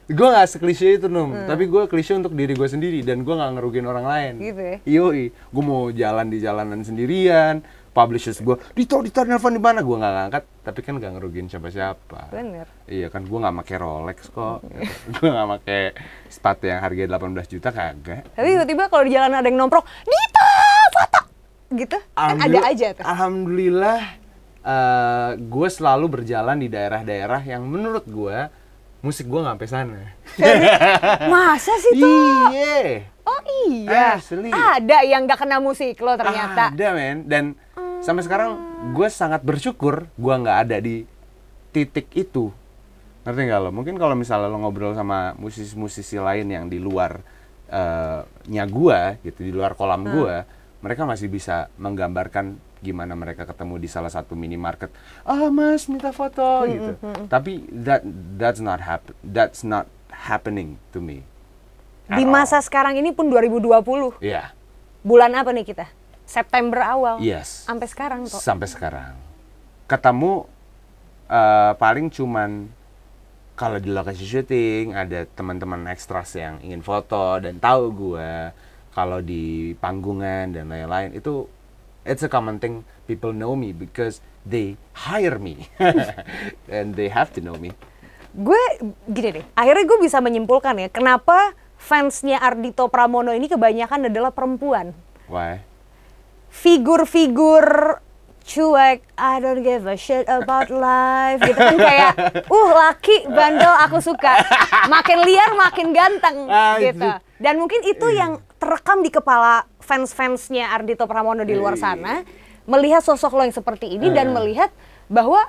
Gue nggak seklise itu tapi gue klise untuk diri gue sendiri dan gue nggak ngerugiin orang lain. Gitu ya? Yoi, gue mau jalan di jalanan sendirian. Publishers gue, Dito nelfon di mana? Gue nggak ngangkat, tapi kan nggak ngerugiin siapa-siapa. Bener. Iya kan, gue nggak pakai Rolex kok. Gue nggak pakai sepatu yang harganya 18 juta kagak. Tapi tiba-tiba kalau di jalan ada yang nongkrong, Dito foto, gitu. Kan ada aja tuh. Alhamdulillah, gue selalu berjalan di daerah-daerah yang menurut gue musik gue nggak sampai sana. Masa sih tuh? Iya. Oh iya. Asli. Ada yang nggak kena musik lo ternyata. Ada men. Dan sampai sekarang gue sangat bersyukur gue nggak ada di titik itu. Ngerti nggak lo? Mungkin kalau misalnya lo ngobrol sama musisi-musisi lain yang di luar nya gue, gitu, di luar kolam gue, mereka masih bisa menggambarkan gimana mereka ketemu di salah satu minimarket. Mas minta foto gitu. Tapi that's not happening to me. Di masa sekarang ini pun 2020. Iya. Bulan apa nih kita? September awal. Yes. Sampai sekarang kok. Sampai sekarang. Ketemu paling cuman kalau di lokasi syuting ada teman-teman ekstras yang ingin foto dan tahu gue. Kalau di panggungan dan lain-lain itu it's a common thing, people know me because they hire me and they have to know me. Gue gini deh, akhirnya gue bisa menyimpulkan ya kenapa fansnya Ardhito Pramono ini kebanyakan adalah perempuan. Why? Figur-figur cuek, I don't give a shit about life, gitu kan kayak, laki bandel aku suka, makin liar makin ganteng, gitu. Dan mungkin itu yang terekam di kepala fans-fansnya Ardhito Pramono di luar sana, melihat sosok lo yang seperti ini dan melihat bahwa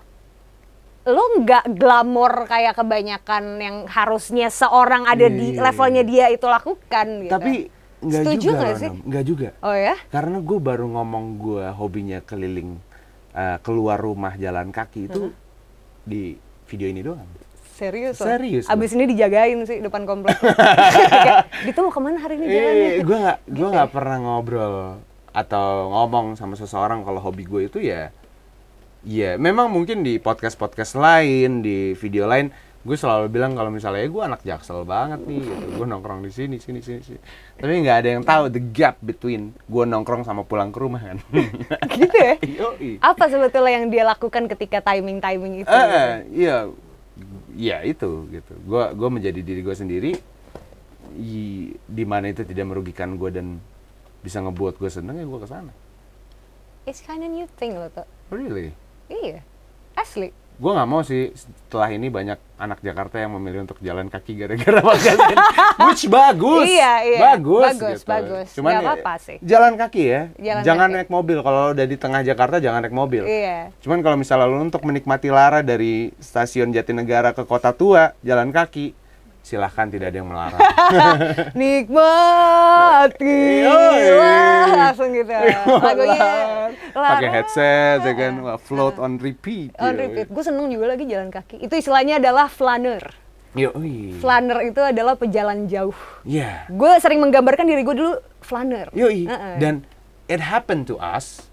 lo nggak glamor kayak kebanyakan yang harusnya seorang ada di levelnya dia itu lakukan. Gitu. Tapi nggak setuju juga, nggak sih? Nggak juga. Oh ya? Karena gue baru ngomong gue hobinya keliling keluar rumah jalan kaki itu di video ini doang. Serius? Serius. Abis ini dijagain sih depan komplek. Dito mau kemana hari ini jalannya? Gue nggak pernah ngobrol atau ngomong sama seseorang kalau hobi gue itu ya memang mungkin di podcast lain, di video lain gue selalu bilang kalau misalnya gue anak Jaksel banget nih gitu. Gue nongkrong di sini. Tapi nggak ada yang tahu the gap between gue nongkrong sama pulang ke rumah kan. Gitu ya? Apa sebetulnya yang dia lakukan ketika timing itu? Iya itu gitu. Gue menjadi diri gue sendiri di mana itu tidak merugikan gue dan bisa ngebuat gue seneng ya gue kesana. It's kind of new thing loh tuh. Really? Iya, asli. Gue nggak mau sih setelah ini banyak anak Jakarta yang memilih untuk jalan kaki gara-gara magasin. Which bagus. Iya. Bagus. Cuman gak apa-apa sih. Jalan kaki ya. Jangan kaki. naik mobil. Kalau udah di tengah Jakarta jangan naik mobil. Iya. Cuman kalau misalnya lu untuk menikmati Lara dari stasiun Jatinegara ke Kota Tua jalan kaki, silahkan, tidak ada yang melarang. Nikmati. Langsung gitu. Lagunya pakai headset ya kan, float on repeat. On repeat. Gue seneng juga lagi jalan kaki. Itu istilahnya adalah flaneur. Flaneur itu adalah pejalan jauh. Iya. Gue sering menggambarkan diri gue dulu flaneur. Dan it happened to us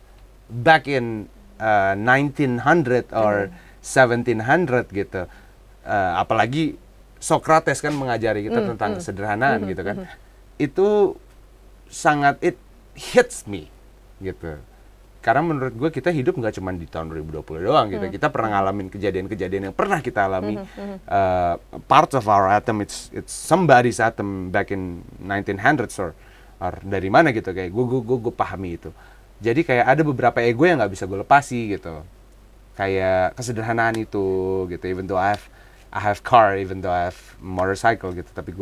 back in 1900 or 1700 gitu. Apalagi Socrates kan mengajari kita tentang kesederhanaan gitu kan. Itu sangat, it hits me gitu. Karena menurut gue kita hidup nggak cuma di tahun 2020 doang gitu. Kita pernah ngalamin kejadian-kejadian yang pernah kita alami. Parts of our atom, it's somebody's atom back in 1900s or dari mana gitu. Kayak gue pahami itu. Jadi kayak ada beberapa ego yang nggak bisa gue lepasi gitu. Kayak kesederhanaan itu gitu. Even though I have car, even though I have motorcycle gitu, tapi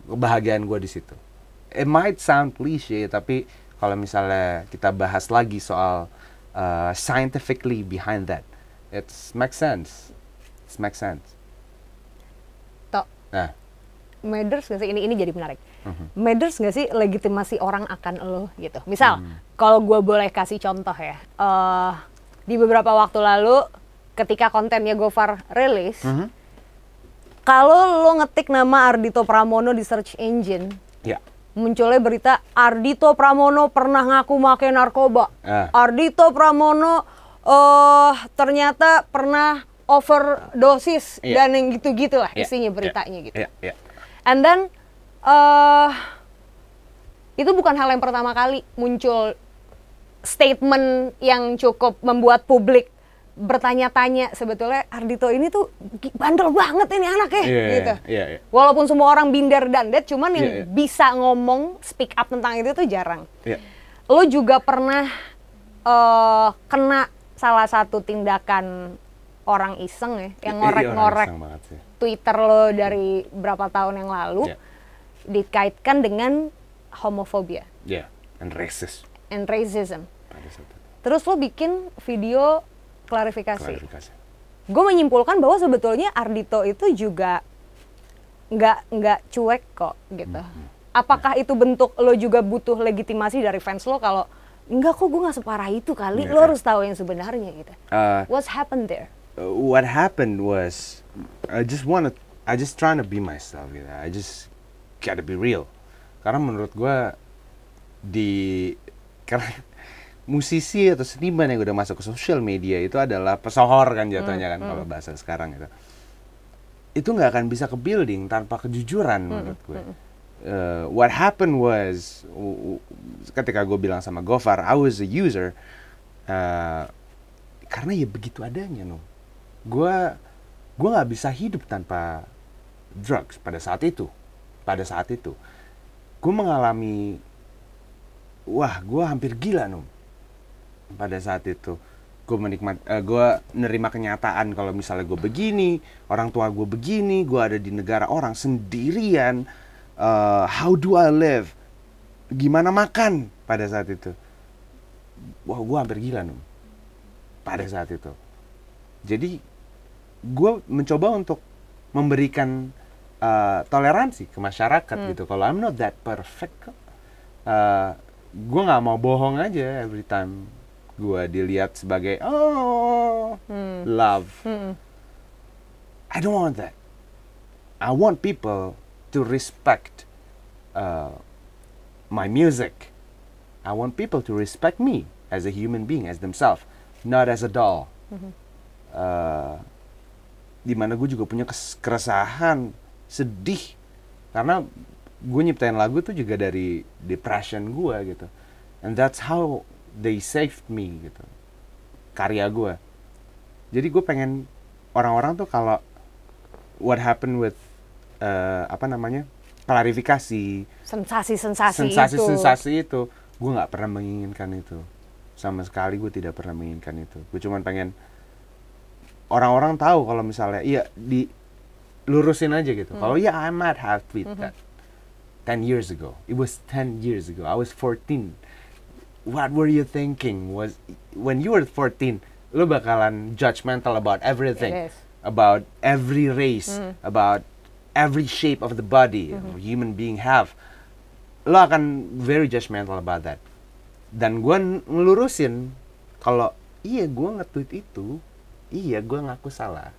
kebahagiaan gue di situ. It might sound cliche, tapi kalau misalnya kita bahas lagi soal scientifically behind that, it makes sense. Tok. Nah, matters nggak sih, ini jadi menarik, matters nggak sih legitimasi orang akan lo gitu. Misal, kalau gue boleh kasih contoh ya, di beberapa waktu lalu ketika kontennya Gofar rilis, kalau lo ngetik nama Ardhito Pramono di search engine, munculnya berita Ardhito Pramono pernah ngaku make narkoba, Ardhito Pramono ternyata pernah overdosis dan yang gitu-gitu lah isinya beritanya gitu. And then itu bukan hal yang pertama kali muncul statement yang cukup membuat publik bertanya-tanya, sebetulnya Ardhito ini tuh bandel banget ini anaknya gitu. Walaupun semua orang binder dan dead, cuman yang bisa ngomong speak up tentang itu tuh jarang. Lo juga pernah kena salah satu tindakan orang iseng ya, yang ngorek-ngorek Twitter lo dari berapa tahun yang lalu, dikaitkan dengan homofobia. And racism. Terus lo bikin video klarifikasi. Gue menyimpulkan bahwa sebetulnya Ardhito itu juga nggak cuek kok gitu. Apakah itu bentuk lo juga butuh legitimasi dari fans lo kalau enggak kok gue nggak separah itu kali, lo harus tahu yang sebenarnya gitu. What's happened there? What happened was I just trying to be myself gitu. I just gotta be real. Karena menurut gue karena musisi atau seniman yang udah masuk ke social media itu adalah pesohor kan jatuhnya kan kalau bahasa sekarang gitu. Itu nggak akan bisa ke building tanpa kejujuran menurut gue. What happened was ketika gue bilang sama Gofar, I was a user, karena ya begitu adanya gue nggak bisa hidup tanpa drugs pada saat itu. Gue mengalami, gue hampir gila pada saat itu. Gue nerima kenyataan kalau misalnya gue begini, orang tua gue begini, gue ada di negara orang sendirian. How do I live? Gimana makan pada saat itu? Wah, gue hampir gila pada saat itu. Jadi gue mencoba untuk memberikan toleransi ke masyarakat gitu. Kalau I'm not that perfect, gue nggak mau bohong aja every time gue dilihat sebagai love. I don't want that. I want people to respect my music. I want people to respect me as a human being, as themselves, not as a doll. Dimana gue juga punya keresahan, sedih, karena gue nyiptain lagu tuh juga dari depression gue gitu, and that's how they saved me gitu, karya gue. Jadi gue pengen orang-orang tuh kalau what happened with klarifikasi, sensasi itu, gue nggak pernah menginginkan itu sama sekali. Gue tidak pernah menginginkan itu. Gue cuma pengen orang-orang tahu kalau misalnya dilurusin aja gitu. Kalau I might have tweet that 10 years ago. It was 10 years ago. I was 14. What were you thinking? When you were 14, lo bakalan judgmental about everything, about every race, about every shape of the body human being have. Lo akan very judgmental about that. Dan gue ngelurusin kalau gue nge-tweet itu, gue ngaku salah.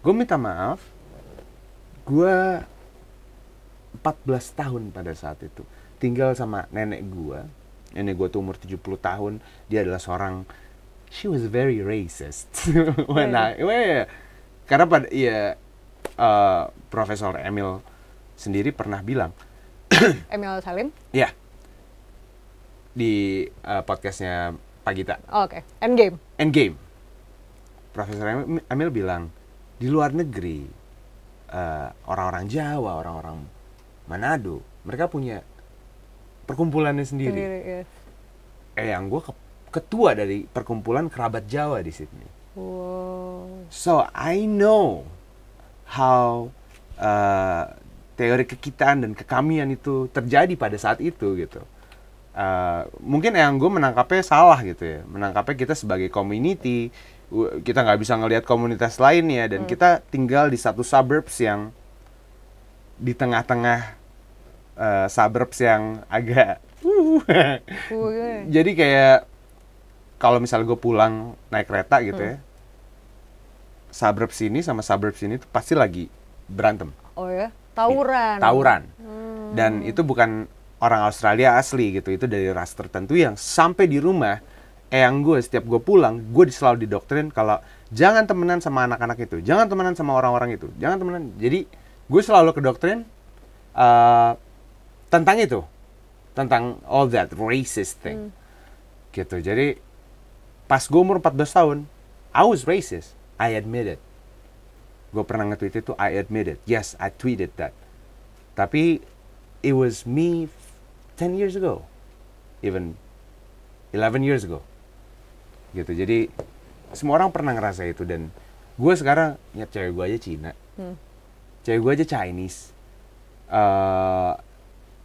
Gue minta maaf. Gue 14 tahun pada saat itu tinggal sama nenek gue. Nenek gue tuh umur 70 tahun. Dia adalah seorang, she was very racist. Karena Profesor Emil sendiri pernah bilang, Emil Salim? Iya. Di podcastnya Pak Gita. Oke. Endgame. Profesor Emil bilang, di luar negeri, orang-orang Jawa, orang-orang Manado, mereka punya perkumpulannya sendiri. Yang gue ketua dari perkumpulan kerabat Jawa di Sydney. Wow. So I know how teori kekitaan dan kekamian itu terjadi pada saat itu gitu. Mungkin yang gue menangkapnya salah gitu ya. Menangkapnya kita sebagai community, kita nggak bisa ngelihat komunitas lainnya, dan kita tinggal di satu suburbs yang di tengah-tengah suburbs yang agak jadi kayak kalau misalnya gue pulang naik kereta gitu ya, suburbs ini sama suburbs ini tuh pasti lagi berantem. Oh ya, tawuran. Tawuran. Dan itu bukan orang Australia asli gitu, itu dari ras tertentu yang sampai di rumah eyang gue setiap gue pulang, gue selalu didoktrin kalau jangan temenan sama anak-anak itu, jangan temenan sama orang-orang itu, jangan temenan. Jadi gue selalu kedoktrin tentang itu, tentang all that racist thing. Gitu. Jadi pas gue umur 14 tahun, I was racist. I admit it. Gue pernah nge-tweet itu, I admit it. Yes, I tweeted that. Tapi it was me 10 years ago. Even 11 years ago. Gitu. Jadi semua orang pernah ngerasa itu, dan gue sekarang nyet cewek gue aja Cina. Cewek gue aja Chinese.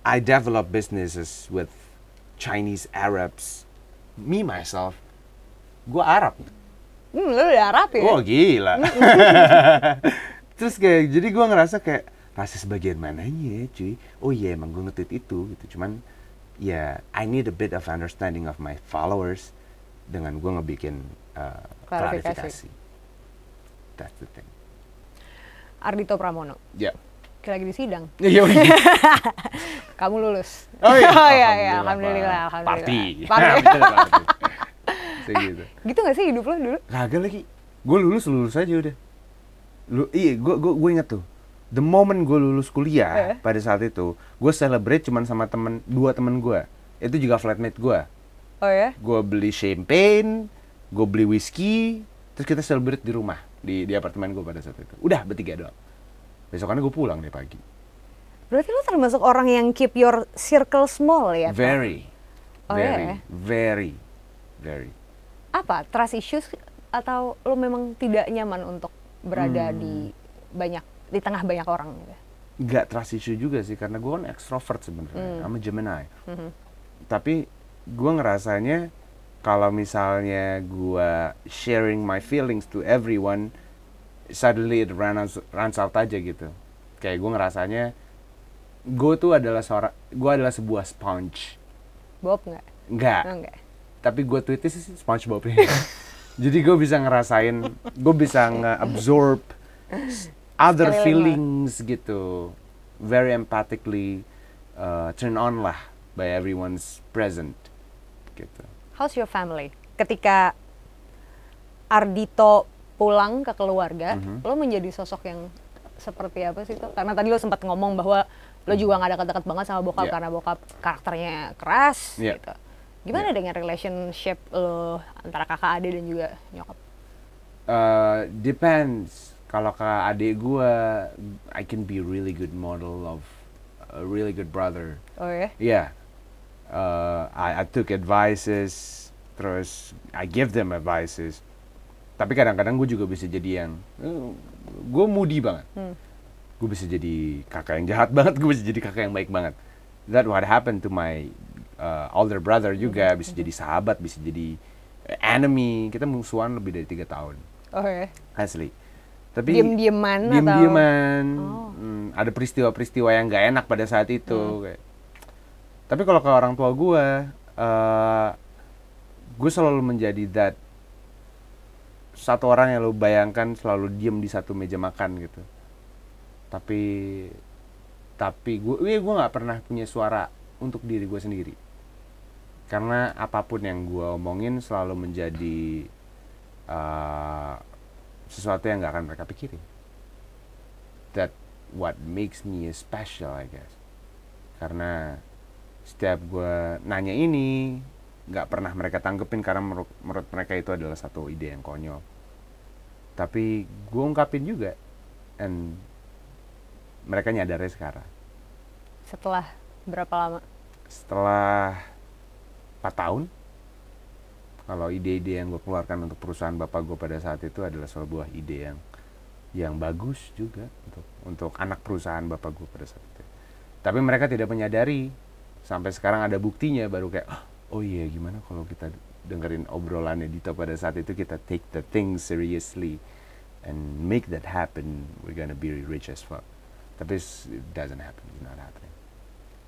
I develop businesses with Chinese Arabs. Me myself, gue Arab. Lu udah Arab ya? Oh gila. Terus kayak, jadi gue ngerasa kayak rasis bagian mananya cuy. Oh iya emang gue nge-tweet itu gitu. Cuman ya I need a bit of understanding of my followers dengan gue ngebikin klarifikasi. That's the thing. Ardhito Pramono. Ya. Kayak lagi di sidang. Iya. Kamu lulus. Oh iya. Oh iya, alhamdulillah. Party. Gitu. Gitu nggak sih hidup lo dulu? Kagak lagi. Gue lulus aja udah. Iya, gue inget tuh. The moment gue lulus kuliah pada saat itu, gue celebrate cuman sama dua temen gue. Itu juga flatmate gue. Oh ya? Gue beli champagne, gue beli whiskey, terus kita celebrate di rumah, di apartemen gue pada saat itu. Udah bertiga doang. Besokannya gue pulang deh pagi. Berarti lo termasuk orang yang keep your circle small ya? Very. Oh very, ya? very, very. Apa? Trust issues atau lo memang tidak nyaman untuk berada di tengah banyak orang gitu? Gak trust issue juga sih, karena gue kan extrovert sebenarnya, I'm a Gemini. Tapi gue ngerasanya kalau misalnya gue sharing my feelings to everyone, suddenly it runs out aja gitu. Kayak gue ngerasanya gue adalah sebuah sponge. Bob nggak? Nggak. Oh, nggak. Tapi gue tweetnya sih SpongeBob ini. Jadi gue bisa ngerasain, gue bisa nge-absorb other feelings gitu. Very empathically turn on lah by everyone's present gitu. How's your family? Ketika Ardhito pulang ke keluarga, lo menjadi sosok yang seperti apa sih tuh? Karena tadi lo sempat ngomong bahwa lo juga nggak dekat-dekat banget sama bokap karena bokap karakternya keras gitu. Gimana dengan relationship lo antara kakak adik dan juga nyokap? Depends. Kalau kakak adik gue, I can be a really good model of a really good brother. Oh ya? Yeah. I took advices, terus I give them advices. Tapi kadang-kadang gue juga bisa jadi yang, gue moody banget. Gue bisa jadi kakak yang jahat banget, gue bisa jadi kakak yang baik banget. That what happened to my older brother juga, bisa jadi sahabat, bisa jadi enemy. Kita musuhan lebih dari 3 tahun. Oh ya? Asli. Tapi diem-dieman ada peristiwa-peristiwa yang gak enak pada saat itu. Kayak. Tapi kalau ke orang tua gue selalu menjadi that satu orang yang lo bayangkan selalu diem di satu meja makan gitu. Tapi gue nggak pernah punya suara untuk diri gue sendiri. Karena apapun yang gue omongin selalu menjadi sesuatu yang nggak akan mereka pikirin. That what makes me special, I guess. Karena setiap gue nanya ini, nggak pernah mereka tanggepin karena menurut mereka itu adalah satu ide yang konyol. Tapi gue ungkapin juga, and mereka nyadarnya sekarang. Setelah berapa lama? Setelah 4 tahun. Kalau ide-ide yang gue keluarkan untuk perusahaan bapak gue pada saat itu adalah sebuah ide yang bagus juga untuk anak perusahaan bapak gue pada saat itu. Tapi mereka tidak menyadari, sampai sekarang ada buktinya baru kayak, oh iya gimana kalau kita dengerin obrolannya Dito pada saat itu, kita take the thing seriously and make that happen, we're gonna be rich as fuck. Tapi it doesn't happen, it's not happening.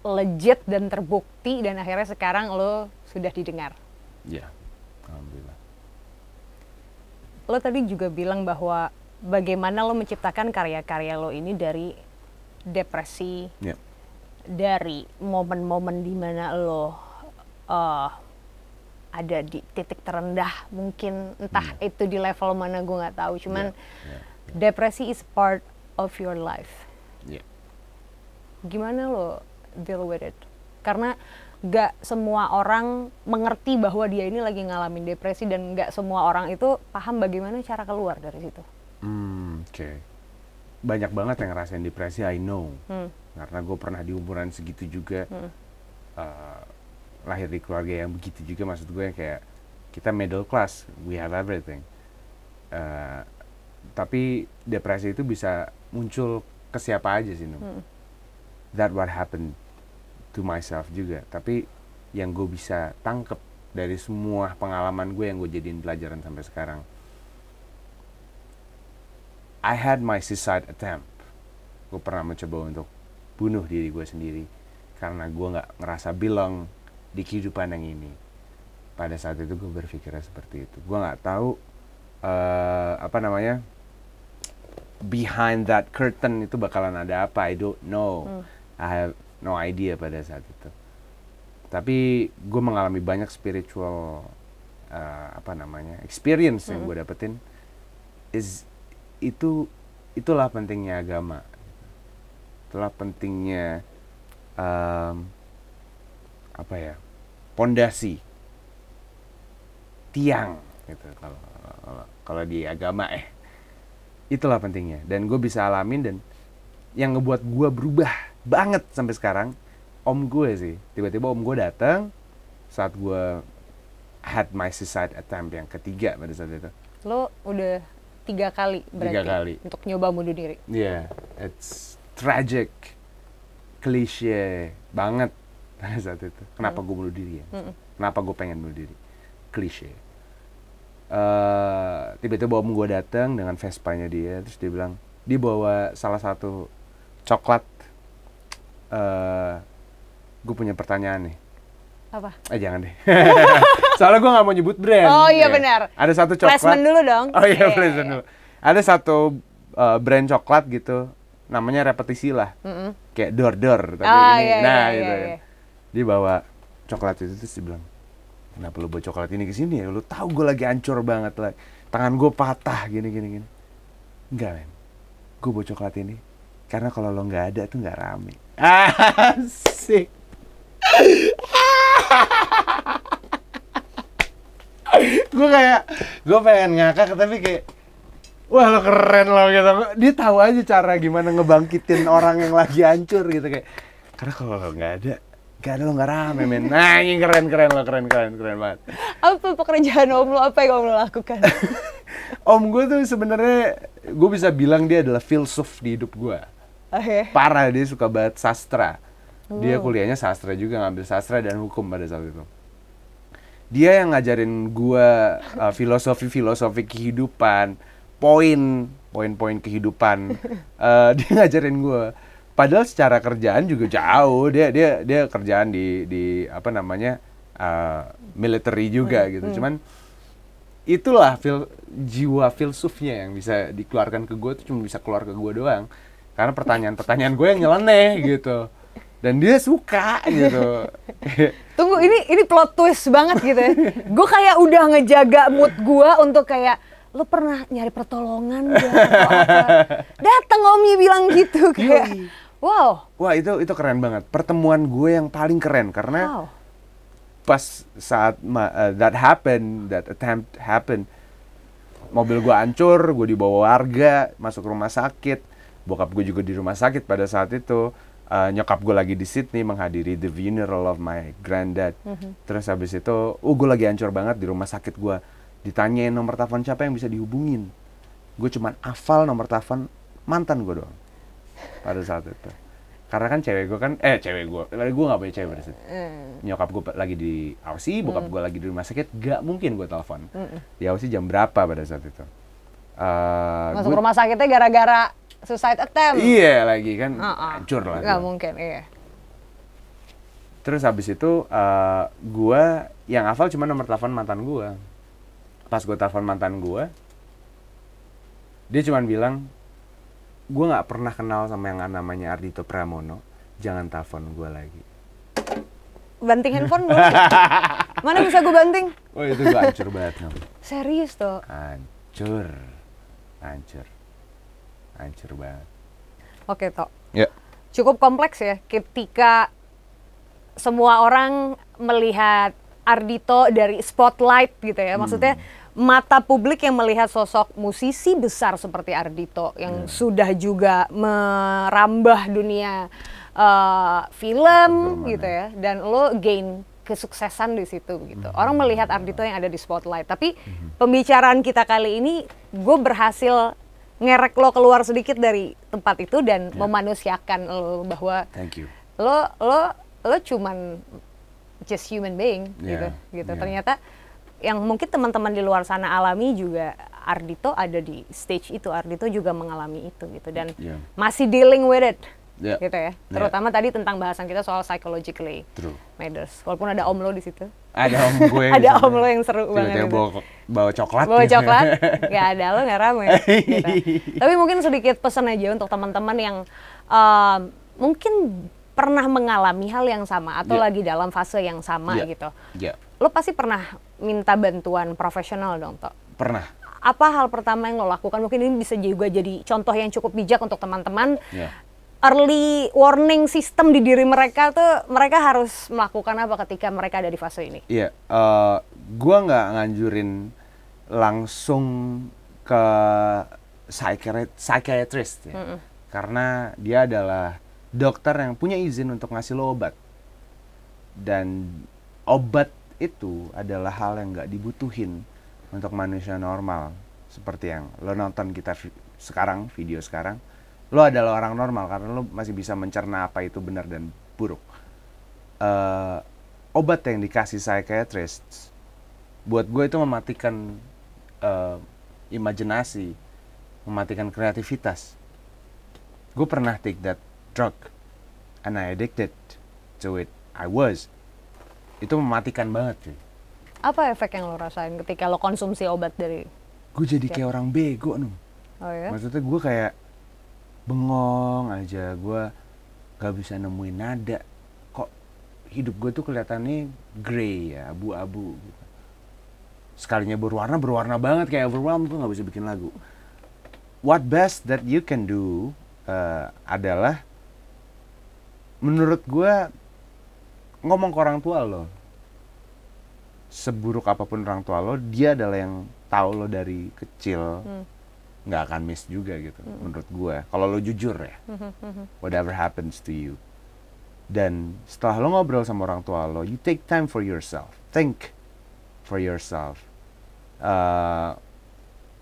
Legit dan terbukti dan akhirnya sekarang lo sudah didengar. Ya, alhamdulillah. Lo tadi juga bilang bahwa bagaimana lo menciptakan karya-karya lo ini dari depresi, dari momen-momen di mana lo ada di titik terendah, mungkin entah itu di level mana gue nggak tahu, cuman depresi is part of your life. Gimana lo deal with it? Karena gak semua orang mengerti bahwa dia ini lagi ngalamin depresi dan gak semua orang itu paham bagaimana cara keluar dari situ. Oke. Banyak banget yang ngerasain depresi, I know. Karena gue pernah di umuran segitu juga. Lahir di keluarga yang begitu juga, maksud gue yang kayak kita middle class, we have everything. Tapi depresi itu bisa muncul ke siapa aja sih, That what happened to myself juga. Tapi yang gue bisa tangkep dari semua pengalaman gue yang gue jadiin pelajaran sampai sekarang, I had my suicide attempt. Gue pernah mencoba untuk bunuh diri gue sendiri karena gue nggak ngerasa belong di kehidupan yang ini. Pada saat itu gue berpikirnya seperti itu. Gue nggak tahu behind that curtain itu bakalan ada apa. I don't know. I have no idea pada saat itu. Tapi gue mengalami banyak spiritual experience yang gue dapetin. Itulah pentingnya agama. Itulah pentingnya pondasi, tiang gitu kalau di agama itulah pentingnya. Dan gue bisa alamin, dan yang ngebuat gue berubah banget sampai sekarang om gue sih. Tiba-tiba om gue datang saat gue had my suicide attempt yang ketiga pada saat itu. Lo udah 3 kali berarti 3 kali untuk nyoba bunuh diri. Yeah, it's tragic, klise banget pada saat itu. Kenapa gue bunuh diri ya? Kenapa gue pengen bunuh diri? Klise. Tiba-tiba om gue datang dengan Vespa-nya dia, terus dia bilang, dia bawa salah satu coklat. Gue punya pertanyaan nih. Apa? Jangan deh. Soalnya gue gak mau nyebut brand. Oh iya benar. Ada satu coklat. Placement dulu dong. Oh iya, placement dulu. Ada satu brand coklat gitu, namanya Repetisi lah. Kayak dor-dor. Tapi gitu. Dia bawa coklat itu, terus dia bilang, kenapa lu bawa coklat ini ke sini ya? Lu tahu gue lagi hancur banget lah. Tangan gue patah gini. Enggak, men. Gue bawa coklat ini karena kalau lo nggak ada tuh nggak rame. Asik. gue pengen ngakak tapi kayak, wah lo keren lo gitu. Dia tahu aja cara gimana ngebangkitin orang yang lagi hancur gitu, kayak, karena kalau lo nggak ada lo nggak rame, men. Nah ini keren banget. Apa pekerjaan om lo, apa yang om lo lakukan? Om gue tuh sebenarnya gue bisa bilang dia adalah filsuf di hidup gue. Parah, dia suka banget sastra. Dia kuliahnya sastra juga, ngambil sastra dan hukum pada saat itu. Dia yang ngajarin gue filosofi kehidupan, poin-poin kehidupan. Dia ngajarin gue. Padahal secara kerjaan juga jauh. Dia kerjaan di military juga gitu. Cuman itulah jiwa filsufnya yang bisa dikeluarkan ke gue, tuh cuma bisa keluar ke gue doang. Karena pertanyaan-pertanyaan gue yang nyeleneh gitu. Dan dia suka gitu. Tunggu, ini plot twist banget gitu ya. Gue kayak udah ngejaga mood gue untuk kayak, lo pernah nyari pertolongan gak? Datang Omnya bilang gitu kayak, wow. Wah itu keren banget. Pertemuan gue yang paling keren karena pas saat that attempt happened, mobil gue hancur, gue dibawa warga masuk rumah sakit. Bokap gue juga di rumah sakit pada saat itu. Nyokap gue lagi di Sydney menghadiri the funeral of my granddad. Terus habis itu, gue lagi hancur banget di rumah sakit gue. Ditanyain nomor telepon siapa yang bisa dihubungin. Gue cuman hafal nomor telepon mantan gue doang pada saat itu. Karena kan gue gak punya cewek pada saat itu. Nyokap gue lagi di Aussie, bokap gue lagi di rumah sakit, gak mungkin gue telepon. Di Aussie jam berapa pada saat itu? Masuk rumah sakitnya gara-gara suicide attempt. Iya lagi kan, hancur lah. Nggak mungkin, iya. Terus habis itu gue yang hafal cuma nomor telepon mantan gue. Pas gue telepon mantan gue, dia cuma bilang, gue nggak pernah kenal sama yang namanya Ardhito Pramono, jangan telepon gue lagi. Banting handphone gue? Mana bisa gue banting? Oh itu gue hancur banget. Serius tuh? Hancur banget. Oke Tok. Ya. Cukup kompleks ya ketika semua orang melihat Ardhito dari spotlight gitu ya. Maksudnya mata publik yang melihat sosok musisi besar seperti Ardhito yang sudah juga merambah dunia film gitu ya, dan lo gain kesuksesan di situ gitu. Orang melihat Ardhito yang ada di spotlight, tapi pembicaraan kita kali ini gue berhasil ngerek lo keluar sedikit dari tempat itu dan memanusiakan lo bahwa lo cuman just human being gitu. Ternyata yang mungkin teman-teman di luar sana alami juga, Ardhito ada di stage itu, Ardhito juga mengalami itu gitu, dan masih dealing with it. Gitu ya. Terutama tadi tentang bahasan kita soal psychologically matters. Walaupun ada om lo di situ. Ada om gue. Ada om lo yang seru banget. Bawa coklat. Bawa coklat. Gak ada, lo gak rame. Gitu. Tapi mungkin sedikit pesan aja untuk teman-teman yang mungkin pernah mengalami hal yang sama atau lagi dalam fase yang sama gitu. Lo pasti pernah minta bantuan profesional dong, Tok? Pernah. Apa hal pertama yang lo lakukan? Mungkin ini bisa juga jadi contoh yang cukup bijak untuk teman-teman. Early warning system di diri mereka tuh, mereka harus melakukan apa ketika mereka ada di fase ini? Iya, gue nggak nganjurin langsung ke psychiatrist ya. Karena dia adalah dokter yang punya izin untuk ngasih lo obat. Dan obat itu adalah hal yang nggak dibutuhin untuk manusia normal. Seperti yang lo nonton kita sekarang, video sekarang. Lo adalah orang normal karena lo masih bisa mencerna apa itu benar dan buruk. Obat yang dikasih psychiatrist, buat gue itu mematikan imajinasi, mematikan kreativitas. Gue pernah take that drug, and I addicted to it. Itu mematikan banget cuy. Apa efek yang lo rasain ketika lo konsumsi obat dari? Gue jadi kayak orang bego nih. Oh ya? Maksudnya gue kayak bengong aja, gue gak bisa nemuin nada. Kok hidup gue tuh kelihatannya grey ya, abu-abu gitu. Sekalinya berwarna banget, kayak overwhelmed, gue gak bisa bikin lagu. What best that you can do adalah, menurut gue, ngomong ke orang tua lo. Seburuk apapun orang tua lo, dia adalah yang tahu lo dari kecil. Nggak akan miss juga gitu, menurut gue. Kalau lo jujur ya, whatever happens to you. Dan setelah lo ngobrol sama orang tua lo, you take time for yourself, think for yourself.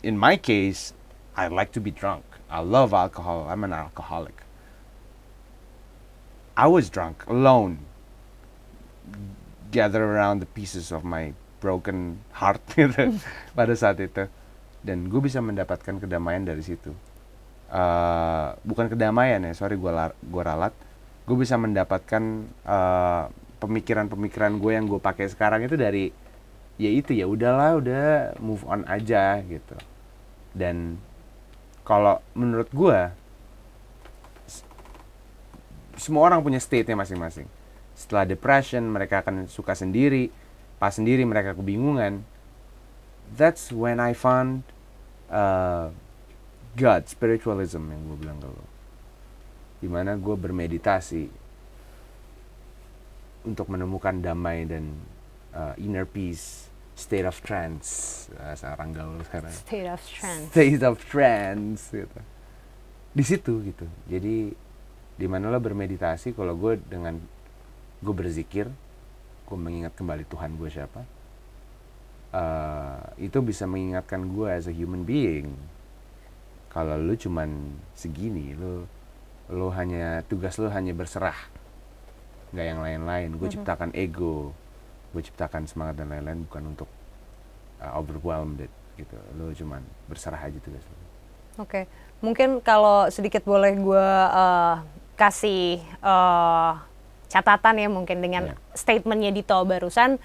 In my case, I like to be drunk. I love alcohol. I'm an alcoholic. I was drunk, alone, gather around the pieces of my broken heart gitu, pada saat itu. Dan gue bisa mendapatkan kedamaian dari situ. Bukan kedamaian ya, sorry gue ralat. Gue bisa mendapatkan pemikiran-pemikiran gue yang gue pakai sekarang itu dari, ya itu ya udahlah, udah move on aja gitu. Dan kalau menurut gue, semua orang punya state-nya masing-masing. Setelah depression, mereka akan suka sendiri. Pas sendiri mereka kebingungan. That's when I found God, spiritualism yang gue bilang ke lo. Dimana gue bermeditasi untuk menemukan damai dan inner peace, state of trance. Sekarang gaul sekarang. State of trance. State of trance gitu. Di situ gitu. Jadi dimana lo bermeditasi, kalau gue dengan gue berzikir, gue mengingat kembali Tuhan gue siapa. Itu bisa mengingatkan gue as a human being. Kalau lu cuman segini, lu hanya, tugas lu hanya berserah, nggak yang lain-lain. Gue ciptakan ego, gue ciptakan semangat dan lain-lain, bukan untuk overwhelmed gitu. Lu cuman berserah aja tugas lu. Oke. mungkin kalau sedikit boleh gue kasih catatan ya mungkin dengan statementnya Dito barusan,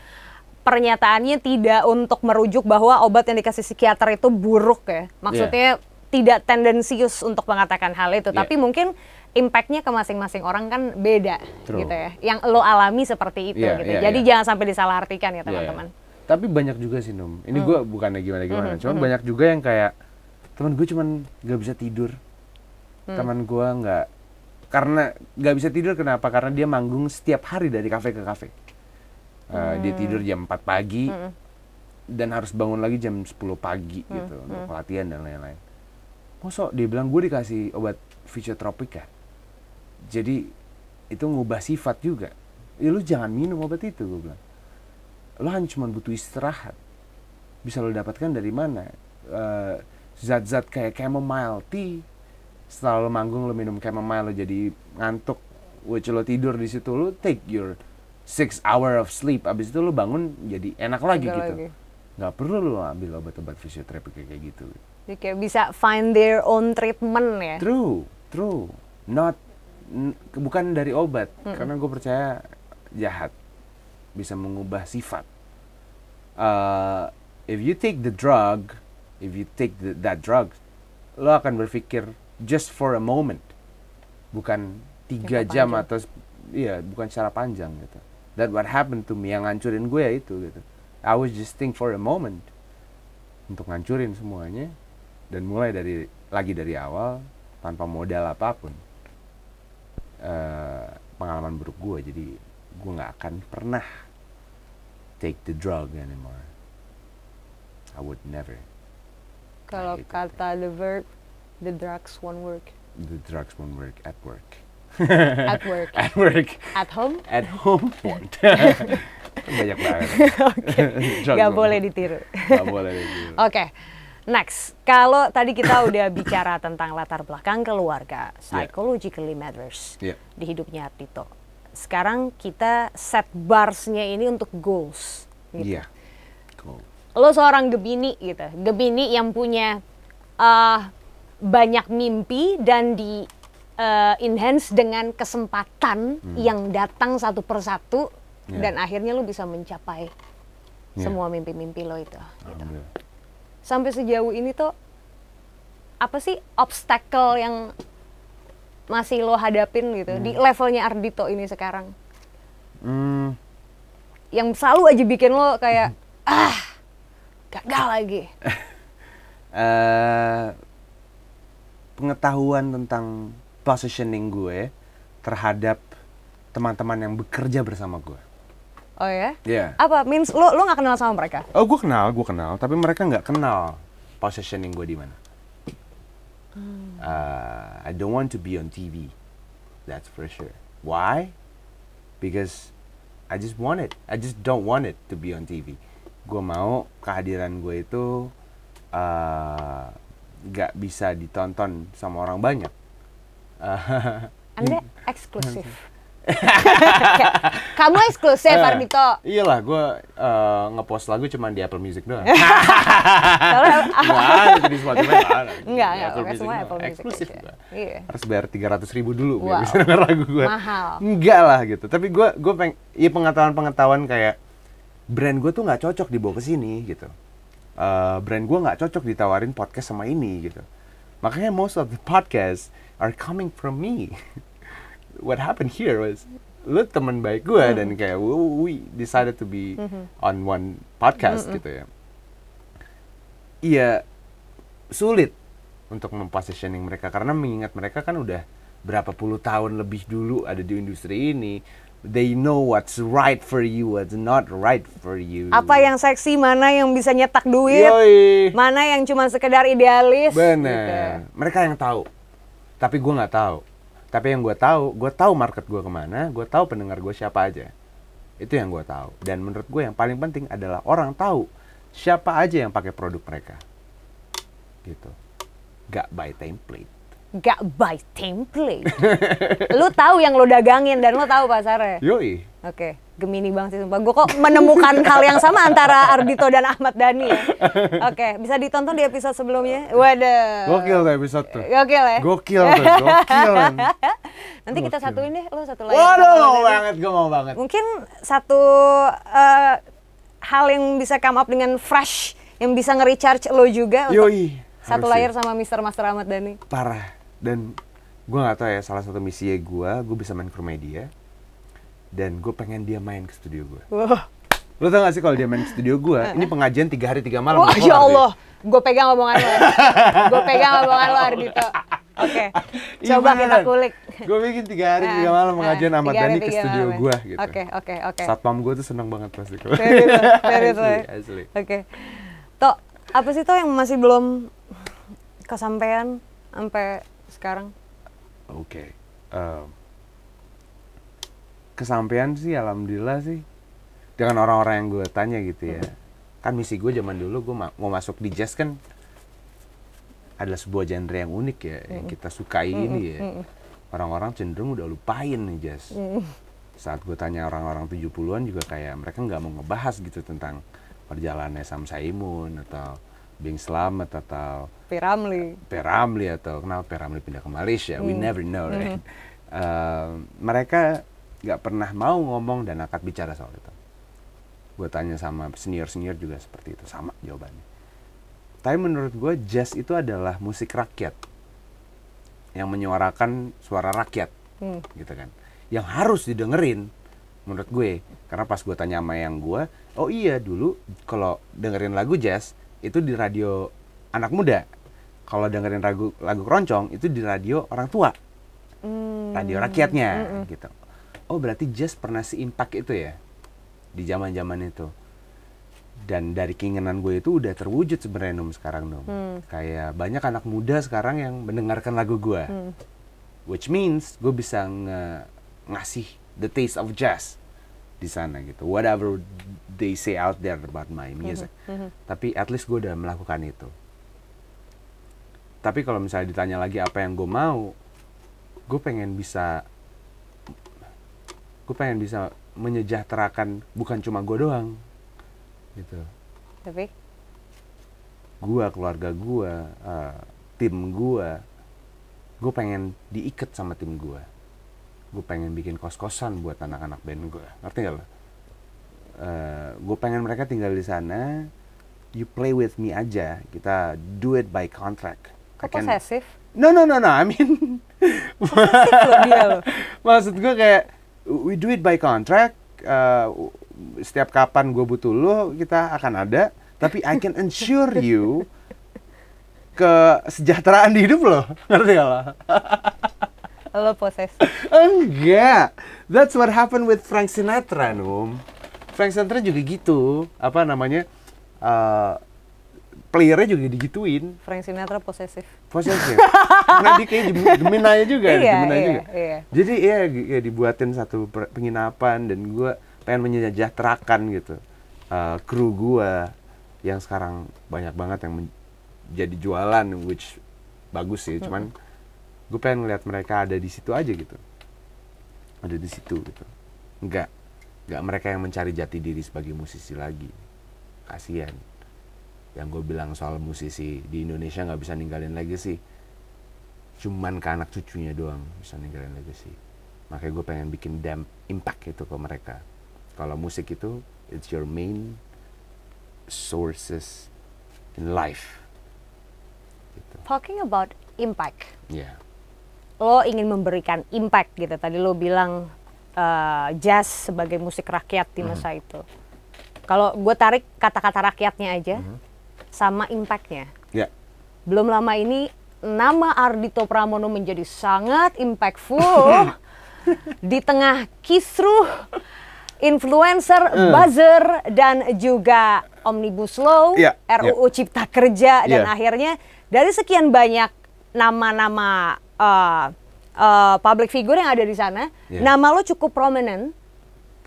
pernyataannya tidak untuk merujuk bahwa obat yang dikasih psikiater itu buruk ya. Maksudnya tidak tendensius untuk mengatakan hal itu, tapi mungkin impact-nya ke masing-masing orang kan beda. True. Gitu ya. Yang lo alami seperti itu gitu. Jadi jangan sampai disalahartikan ya teman-teman. Tapi banyak juga sih Num. Ini gue bukannya gimana-gimana, cuman banyak juga yang kayak teman gue cuman gak bisa tidur. Teman gue karena gak bisa tidur kenapa? Karena dia manggung setiap hari dari kafe ke kafe. Dia tidur jam 4 pagi dan harus bangun lagi jam 10 pagi gitu untuk latihan dan lain-lain. Masa dia bilang gue dikasih obat fisiotropika. Jadi itu ngubah sifat juga. Ya lu jangan minum obat itu, gue bilang. Lo hanya cuma butuh istirahat. Bisa lo dapatkan dari mana? Zat-zat kayak chamomile tea. Setelah lo manggung lo minum chamomile lo jadi ngantuk, which lo tidur di situ, lo take your 6 hour of sleep, abis itu lo bangun jadi enak lagi gitu. Nggak perlu lo ambil obat-obat fisioterapi kayak gitu. Jadi kayak bisa find their own treatment ya. True. Bukan dari obat, karena gue percaya jahat bisa mengubah sifat. If you take the drug, that drug, lo akan berpikir just for a moment, bukan 3 jam atau bukan secara panjang gitu. That what happened to me, yang ngancurin gue ya itu gitu. I was just think for a moment untuk ngancurin semuanya dan mulai dari awal tanpa modal apapun. Pengalaman buruk gue, jadi gue nggak akan pernah take the drug anymore. I would never. Kalau kata the verb, the drugs won't work. The drugs won't work at work. At work. At work. At home? At home won't. Banyak banget. Gak boleh ditiru. Gak boleh ditiru. Oke. Next, kalau tadi kita udah bicara tentang latar belakang keluarga, psychologically matters di hidupnya Dito. Sekarang kita set bars-nya ini untuk goals. Gitu. Cool. Lo seorang Gemini gitu, Gemini yang punya banyak mimpi dan di enhance dengan kesempatan yang datang satu persatu dan akhirnya lo bisa mencapai semua mimpi-mimpi lo itu. Gitu. Sampai sejauh ini tuh apa sih obstacle yang masih lo hadapin gitu di levelnya Ardhito ini sekarang? Yang selalu aja bikin lo kayak gagal lagi. Pengetahuan tentang positioning gue terhadap teman-teman yang bekerja bersama gue. Oh ya? Iya. Apa? Means lo nggak kenal sama mereka? Oh, gue kenal, tapi mereka nggak kenal positioning gue di mana. I don't want to be on TV, that's for sure. Why? Because I just don't want it to be on TV. Gue mau kehadiran gue itu nggak bisa ditonton sama orang banyak. Anda eksklusif. Kamu eksklusif, Ardhito. Iyalah, gue ngepost lagu cuma di Apple Music doang. Nggak, di Spotify nggak semua Apple Music. Eksklusif gue. Iya. Harus bayar 300.000 dulu biar bisa denger lagu gue. Mahal. Enggak lah gitu. Tapi gue pengetahuan kayak brand gue tuh nggak cocok dibawa ke sini gitu. Brand gue nggak cocok ditawarin podcast sama ini gitu. Makanya most of the podcasts are coming from me. What happened here was lu teman baik gue dan kayak we decided to be on one podcast gitu ya. Iya, sulit untuk mempositioning mereka karena mengingat mereka kan udah berapa puluh tahun lebih dulu ada di industri ini. They know what's right for you, what's not right for you. Apa yang seksi, mana yang bisa nyetak duit, mana yang cuma sekedar idealis. Bener, gitu. Mereka yang tahu, tapi gue nggak tahu. Tapi yang gue tahu market gue kemana, gue tahu pendengar gue siapa aja. Itu yang gue tahu. Dan menurut gue yang paling penting adalah orang tahu siapa aja yang pakai produk mereka. Gitu. Gak by template. Gak by template. Lu tahu yang lu dagangin dan lu tahu pasarnya. Yoi. Oke. Gemini banget sih sumpah. Gue kok menemukan hal yang sama antara Ardhito dan Ahmad Dhani ya. Oke, bisa ditonton di episode sebelumnya. Waduh. Gokil tuh episode tuh. Gokil ya? Gokil tuh, gokil. Nanti kita satuin deh, lo satu layar. Waduh, mau banget, gue mau banget. Mungkin satu hal yang bisa come up dengan fresh, yang bisa nge-recharge lo juga untuk satu layar sama Mr. Master Ahmad Dhani. Parah. Dan gue gak tahu ya, salah satu misi gue bisa main ke rumah dia. Dan gue pengen dia main ke studio gue. Lo tau gak sih kalau dia main ke studio gue, ini pengajian 3 hari 3 malam. Wah, ya Allah, gue pegang omongan lo. Gue pegang omongan lo, Ardhito. Oke, coba kita kulik. Gue bikin 3 hari 3 malam pengajian Ahmad Dhani ke studio gue gitu. Oke. Satpam gue tuh seneng banget pasti. Asli. Oke. Tok, apa sih Tok yang masih belum kesampaian sampai sekarang? Oke. Kesampaian sih alhamdulillah sih dengan orang-orang yang gue tanya gitu ya. Kan misi gue zaman dulu gue mau masuk di jazz kan adalah sebuah genre yang unik ya, yang kita sukai ini ya. Orang-orang cenderung udah lupain nih jazz. Saat gue tanya orang-orang 70-an juga kayak mereka nggak mau ngebahas gitu tentang perjalanannya Sam Saimun atau Bing Slamet atau P. Ramlee atau kenapa P. Ramlee pindah ke Malaysia. We never know, right? Mereka nggak pernah mau ngomong dan angkat bicara soal itu. Gue tanya sama senior-senior juga seperti itu, sama jawabannya. Tapi menurut gue jazz itu adalah musik rakyat yang menyuarakan suara rakyat, gitu kan. Yang harus didengerin menurut gue. Karena pas gue tanya sama yang gue, oh iya dulu kalau dengerin lagu jazz itu di radio anak muda. Kalau dengerin lagu keroncong itu di radio orang tua. Radio rakyatnya gitu. Oh berarti jazz pernah se-impact itu ya di zaman-zaman itu. Dan dari keinginan gue itu udah terwujud sebenarnya Num sekarang Num. Kayak banyak anak muda sekarang yang mendengarkan lagu gue. Which means gue bisa ngasih the taste of jazz di sana gitu. Whatever they say out there about my music. Tapi at least gue udah melakukan itu. Tapi kalau misalnya ditanya lagi apa yang gue mau, gue pengen bisa menyejahterakan bukan cuma gue doang gitu. Tapi gue, keluarga gue, tim gue pengen diikat sama tim gue pengen bikin kos-kosan buat anak-anak band gue, ngerti gak lo? Gue pengen mereka tinggal di sana, you play with me aja, kita do it by contract. Kok posesif? No, I mean maksud gue kayak we do it by contract. Setiap kapan gue butuh lo, kita akan ada. Tapi I can ensure you kesejahteraan di hidup lo, ngerti gak lo? Lo posesif? Enggak, that's what happened with Frank Sinatra, Num. Frank Sinatra juga gitu, apa namanya? Playernya juga digituin. Frank Sinatra posesif. Nah, dia kayak Gemini juga. Iya. Jadi ya dibuatin satu penginapan dan gue pengen menyejahterakan gitu kru gue yang sekarang banyak banget yang jadi jualan, which bagus sih. Cuman gue pengen ngeliat mereka ada di situ aja gitu, ada di situ gitu. Enggak mereka yang mencari jati diri sebagai musisi lagi. Kasian. Yang gue bilang soal musisi di Indonesia nggak bisa ninggalin legacy, cuman ke anak cucunya doang bisa ninggalin legacy. Makanya gue pengen bikin damn impact itu ke mereka. Kalau musik itu it's your main sources in life gitu. Talking about impact, lo ingin memberikan impact gitu. Tadi lo bilang jazz sebagai musik rakyat di masa itu. Kalau gue tarik kata-kata rakyatnya aja sama impactnya. Belum lama ini nama Ardhito Pramono menjadi sangat impactful di tengah kisruh influencer, buzzer, dan juga Omnibus Law, RUU Cipta Kerja, dan akhirnya dari sekian banyak nama-nama public figure yang ada di sana, nama lo cukup prominent.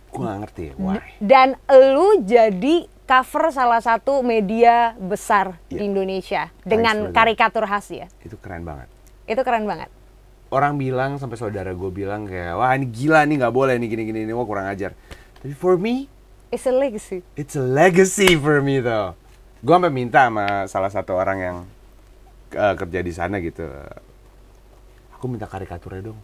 Gue gak ngerti why. Dan lo jadi cover salah satu media besar di Indonesia dengan karikatur khas ya. Itu keren banget. Orang bilang, sampai saudara gue bilang kayak, wah ini gila nih, nggak boleh nih gini-gini, wah kurang ajar. Tapi for me, it's a legacy. It's a legacy for me though. Gue sampai minta sama salah satu orang yang kerja di sana gitu. Aku minta karikaturnya dong,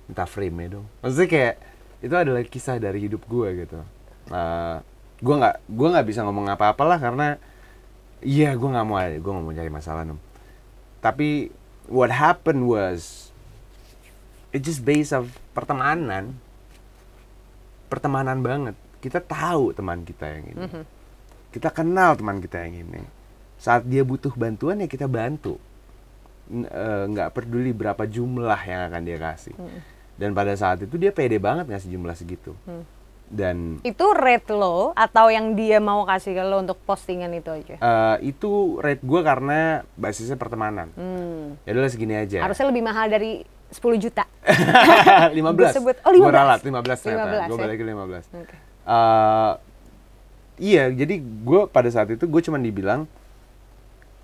minta frame-nya dong. Maksudnya kayak itu adalah kisah dari hidup gue gitu. Gue nggak bisa ngomong apa-apa lah karena iya gue nggak mau cari masalah nom. Tapi what happened was it just based of pertemanan banget. Kita tahu teman kita yang ini, kita kenal teman kita yang ini. Saat dia butuh bantuan ya kita bantu. Nggak peduli berapa jumlah yang akan dia kasih. Dan pada saat itu dia pede banget ngasih jumlah segitu. Dan itu rate lo atau yang dia mau kasih ke lo untuk postingan itu aja? Itu rate gue karena basisnya pertemanan. Ya udah segini aja. Harusnya lebih mahal dari 10 juta. 15. Oh 15. Gue ralat 15 ternyata. Gue balikin 15. Okay. Iya, jadi gue pada saat itu gue cuma dibilang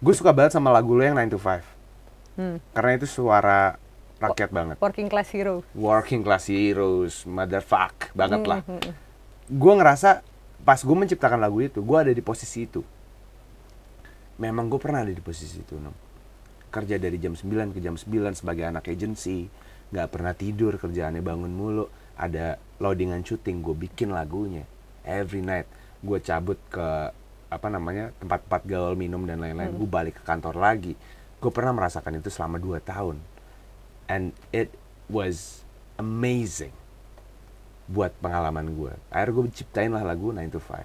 gue suka banget sama lagu lo yang 9 to 5. Karena itu suara rakyat banget. Working class hero. Working class heroes, motherfuck banget lah. Gue ngerasa pas gue menciptakan lagu itu, gue ada di posisi itu. Memang gue pernah ada di posisi itu, nom. Kerja dari jam 9 ke jam 9 sebagai anak agency, nggak pernah tidur, kerjaannya bangun mulu. Ada loadingan syuting, gue bikin lagunya every night. Gue cabut ke tempat-tempat gaul minum dan lain-lain. Gue balik ke kantor lagi. Gue pernah merasakan itu selama 2 tahun. And it was amazing buat pengalaman gue. Akhirnya gue ciptain lah lagu 9 to 5.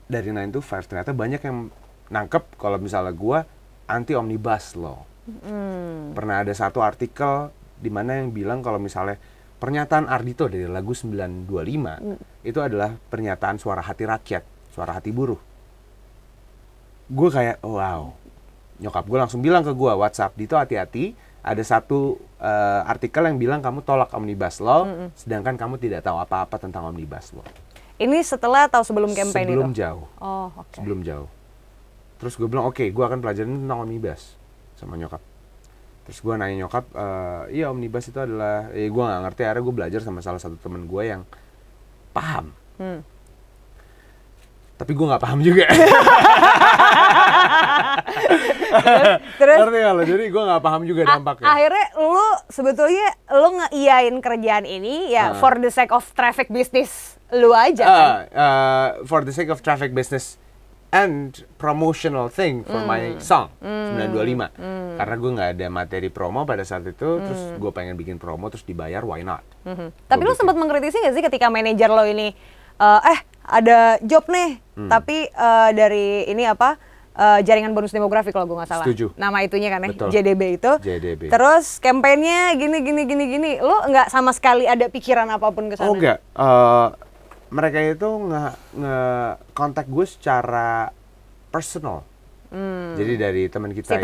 Dari 9 to 5 ternyata banyak yang nangkep kalau misalnya gue anti omnibus law. Pernah ada satu artikel di mana yang bilang kalau misalnya pernyataan Ardhito dari lagu 925 itu adalah pernyataan suara hati rakyat, suara hati buruh. Gue kayak wow. Nyokap gue langsung bilang ke gue, WhatsApp, Dito hati-hati, ada satu artikel yang bilang kamu tolak omnibus law, sedangkan kamu tidak tahu apa-apa tentang omnibus law. Ini setelah atau sebelum campaign itu? Sebelum jauh. Oh, oke. Sebelum jauh. Terus gue bilang, oke, gue akan pelajarin tentang omnibus sama nyokap. Terus gue nanya nyokap, iya omnibus itu adalah, gue gak ngerti, akhirnya gue belajar sama salah satu temen gue yang paham. Tapi gue gak paham juga. Terus ngerti gak lo? Jadi gue gak paham juga dampaknya. Akhirnya lu sebetulnya lu ngeiyain kerjaan ini ya for the sake of traffic business lu aja kan? For the sake of traffic business and promotional thing for my song 925. Karena gue gak ada materi promo pada saat itu, terus gue pengen bikin promo terus dibayar, why not? Tapi lu sempat mengkritisi gak sih ketika manajer lo ini ada job nih, tapi dari ini jaringan bonus demografi kalau gue nggak salah. Setuju. Nama itunya kan ya, Betul. JDB itu. JDB. Terus kampanyenya gini. Lo nggak sama sekali ada pikiran apapun ke sana? Oh enggak. Mereka itu nge-kontak gue secara personal. Jadi dari teman kita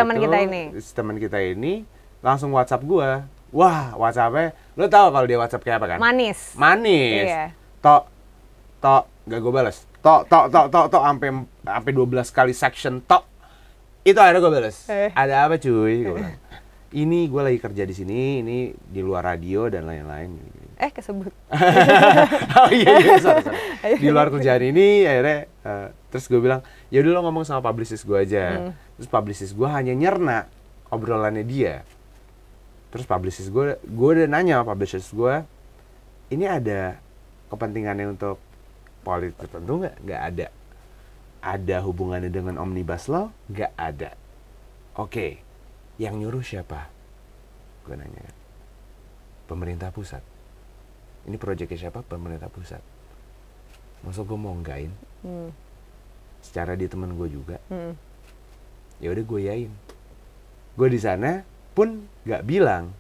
teman kita ini langsung WhatsApp gue. Wah, WhatsApp-nya, lo tahu kalau dia WhatsApp kayak apa kan? Manis. Iya. Tok, gak gue balas. Tok, sampai 12 kali section tok. Itu akhirnya gue balas. Ada apa cuy? Gue bilang, ini gue lagi kerja di sini, ini di luar radio dan lain-lain. Kesebut. Oh iya, sorry. Di luar kerjaan ini akhirnya, terus gue bilang, ya udah lo ngomong sama publicist gue aja. Terus publicist gue hanya nyerna obrolannya dia. Terus publicist gue udah nanya sama publicist gue, ini ada kepentingannya untuk politik tertentu nggak? Nggak ada. Ada hubungannya dengan omnibus law? Nggak ada. Oke, yang nyuruh siapa? Gue nanya. Pemerintah pusat. Ini proyeknya siapa? Pemerintah pusat. Masa gue mau nggain? Secara dia teman gue juga. Ya udah gue yain. Gue di sana pun nggak bilang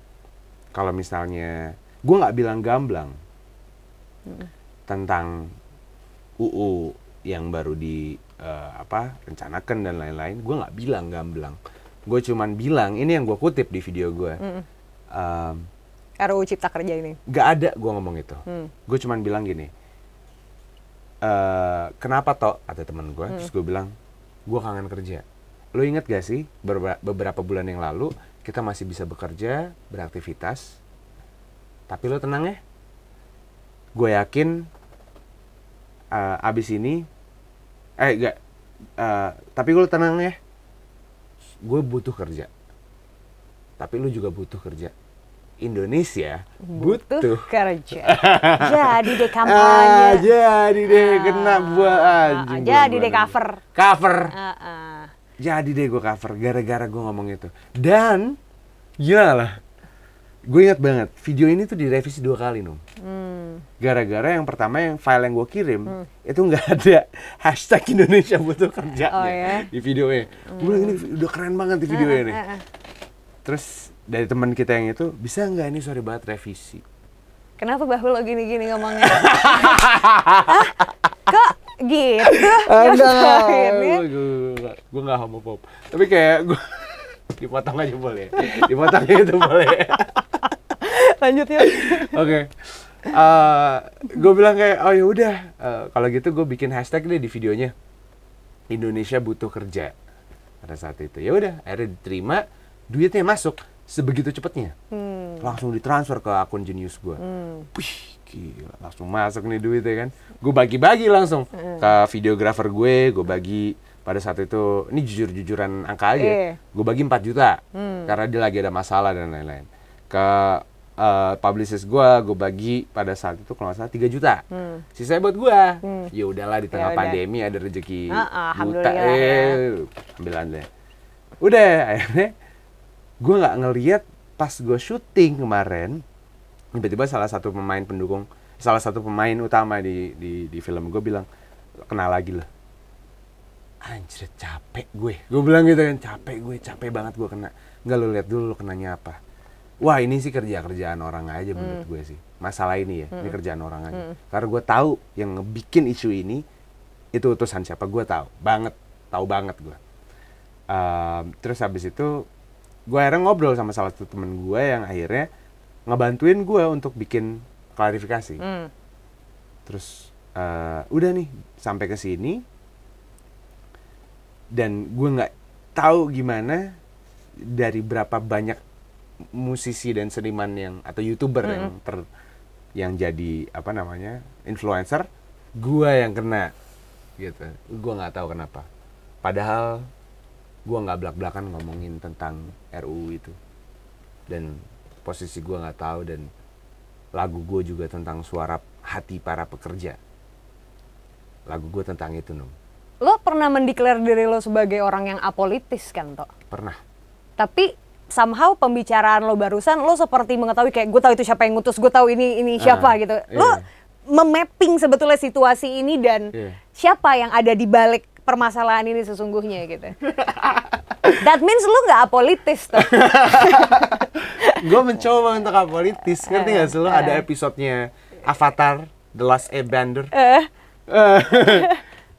kalau misalnya gue nggak bilang gamblang tentang UU yang baru rencanakan dan lain-lain. Gue nggak bilang gamblang. Gue cuman bilang, ini yang gue kutip di video gue. RUU Cipta Kerja ini. Gak ada gue ngomong itu. Gue cuman bilang gini, kenapa toh? Ada teman gue, terus gue bilang, gue kangen kerja. Lo inget gak sih beberapa bulan yang lalu kita masih bisa bekerja, beraktivitas, tapi lo tenang ya? gue yakin abis ini tapi lu tenang ya, gue butuh kerja, tapi lu juga butuh kerja. Indonesia butuh kerja. Jadi deh kampanye. Jadi deh kena buat anjing. Jadi deh cover. Jadi deh gue cover gara-gara gue ngomong itu. Dan gila lah, gue ingat banget video ini tuh direvisi 2 kali Num. Gara-gara yang pertama yang file yang gue kirim itu nggak ada hashtag Indonesia butuh kerja di videonya. Gue bilang ini udah keren banget di video ini. Terus dari teman kita yang itu, bisa nggak ini sorry banget revisi? Kenapa bahu lo gini-gini ngomongnya? Kok gitu? Gue nggak homophobe. Tapi kayak gue dipotong aja boleh. Dipotong itu boleh. Lanjut ya. Oke. Gue bilang kayak, oh ya udah. Kalau gitu gue bikin hashtag deh di videonya. Indonesia butuh kerja. Pada saat itu, ya udah. Akhirnya diterima, duitnya masuk. Sebegitu cepatnya, langsung ditransfer ke akun Genius gue. Wih, gila, langsung masuk nih duitnya kan. Gue bagi-bagi langsung ke videografer gue bagi pada saat itu, ini jujur-jujuran angka aja. Gue bagi 4 juta, karena dia lagi ada masalah dan lain-lain. Ke publicist gue bagi pada saat itu kalau nggak salah 3 juta. Sisanya buat gue. Ya udahlah di tengah pandemi ada rezeki buta, ambil aja. Udah, akhirnya gue nggak ngeliat pas gue syuting kemarin, tiba-tiba salah satu pemain utama di film gue bilang, kena lagi lah. Anjir capek gue bilang gitu kan, capek banget gue kena. Nggak, lo lihat dulu lo kenanya apa. Wah ini sih kerjaan orang aja menurut gue sih. Masalah ini ya, ini kerjaan orang aja. Karena gue tahu yang ngebikin isu ini itu utusan siapa, gue tahu banget gue. Terus habis itu gue akhirnya ngobrol sama salah satu temen gue yang akhirnya ngebantuin gue untuk bikin klarifikasi. Terus udah nih sampai ke sini dan gue nggak tahu gimana dari berapa banyak musisi dan seniman yang atau YouTuber yang jadi apa namanya influencer, gue yang kena gitu. Gue nggak tahu kenapa. Padahal gue nggak belak-belakan ngomongin tentang RUU itu, dan posisi gue nggak tahu, dan lagu gue juga tentang suara hati para pekerja. Lagu gue tentang itu, Nung. Lo pernah mendeklar diri lo sebagai orang yang apolitis kan, Tok? Pernah. Tapi somehow pembicaraan lo barusan, lo seperti mengetahui kayak gue tahu itu siapa yang ngutus, gue tahu ini siapa gitu. Lo memapping sebetulnya situasi ini dan siapa yang ada di balik permasalahan ini sesungguhnya gitu. That means lu nggak apolitis tuh. Gue mencoba untuk apolitis, ngerti nggak sih lo? Ada episodenya Avatar, The Last Airbender.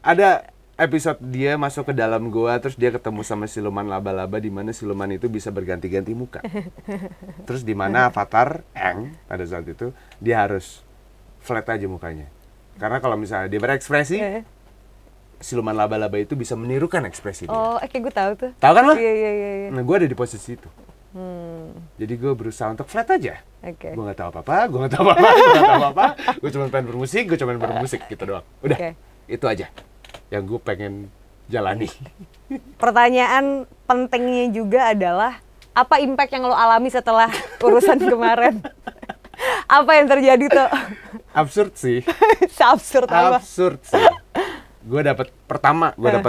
Ada episode dia masuk ke dalam goa, terus dia ketemu sama siluman laba-laba, di mana siluman itu bisa berganti-ganti muka. Terus di mana Avatar, Aang, pada saat itu dia harus flat aja mukanya. Karena kalau misalnya dia berekspresi, siluman laba-laba itu bisa menirukan ekspresi dia. Oh, kayak gue tahu tuh. Tahu kan lo? Iya. Nah, gue ada di posisi itu. Jadi gue berusaha untuk flat aja. Gue nggak tahu apa-apa, gue cuma pengen bermusik, gitu doang. Udah, itu aja yang gue pengen jalani. Pertanyaan pentingnya juga adalah, apa impact yang lo alami setelah urusan kemarin? Apa yang terjadi tuh? Absurd sih. Absurd apa? Absurd sih. Gue dapet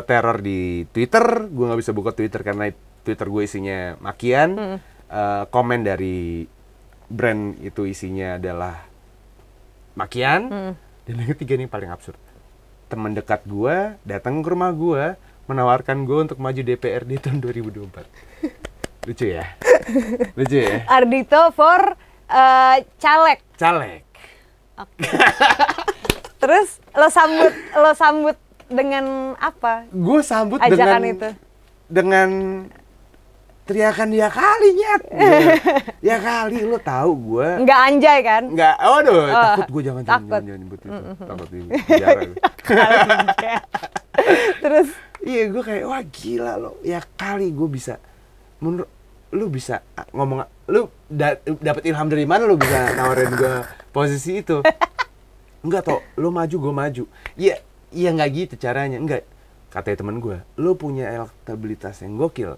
teror di Twitter. Gue nggak bisa buka Twitter karena Twitter gue isinya makian. Komen dari brand itu isinya adalah makian. Dan yang ketiga ini paling absurd. Teman dekat gue datang ke rumah gue menawarkan gue untuk maju DPRD tahun 2024. Lucu ya? Lucu ya? Ardhito for caleg. Okay. Terus lo sambut dengan apa? Gue sambut ajakan itu dengan teriakan ya kali nyet. Ya kali, lo tahu gue. Nggak anjay kan? Nggak, takut gue jangan nyebut itu. Takut di penjara. Terus? Iya, gue kayak wah gila lo. Ya kali gue bisa. Menurut lu bisa ngomong, lu dapat ilham dari mana lu bisa nawarin gue posisi itu? Enggak toh, lo maju gue maju. Iya, iya nggak gitu caranya. Enggak, katanya teman gue, lo punya elektabilitas yang gokil.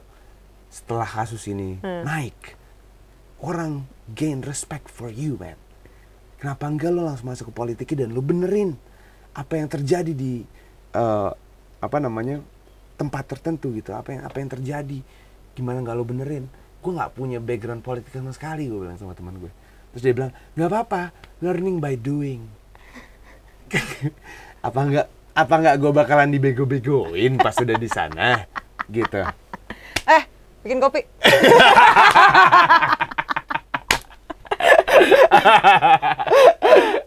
Setelah kasus ini naik, orang gain respect for you, man. Kenapa enggak lo langsung masuk ke politiknya dan lo benerin apa yang terjadi di tempat tertentu gitu. Apa yang terjadi, gimana nggak lo benerin? Gue nggak punya background politik sama sekali, gue bilang sama teman gue. Terus dia bilang, nggak apa-apa, learning by doing. apa nggak gue bakalan dibego-begoin pas udah di sana, gitu. Bikin kopi.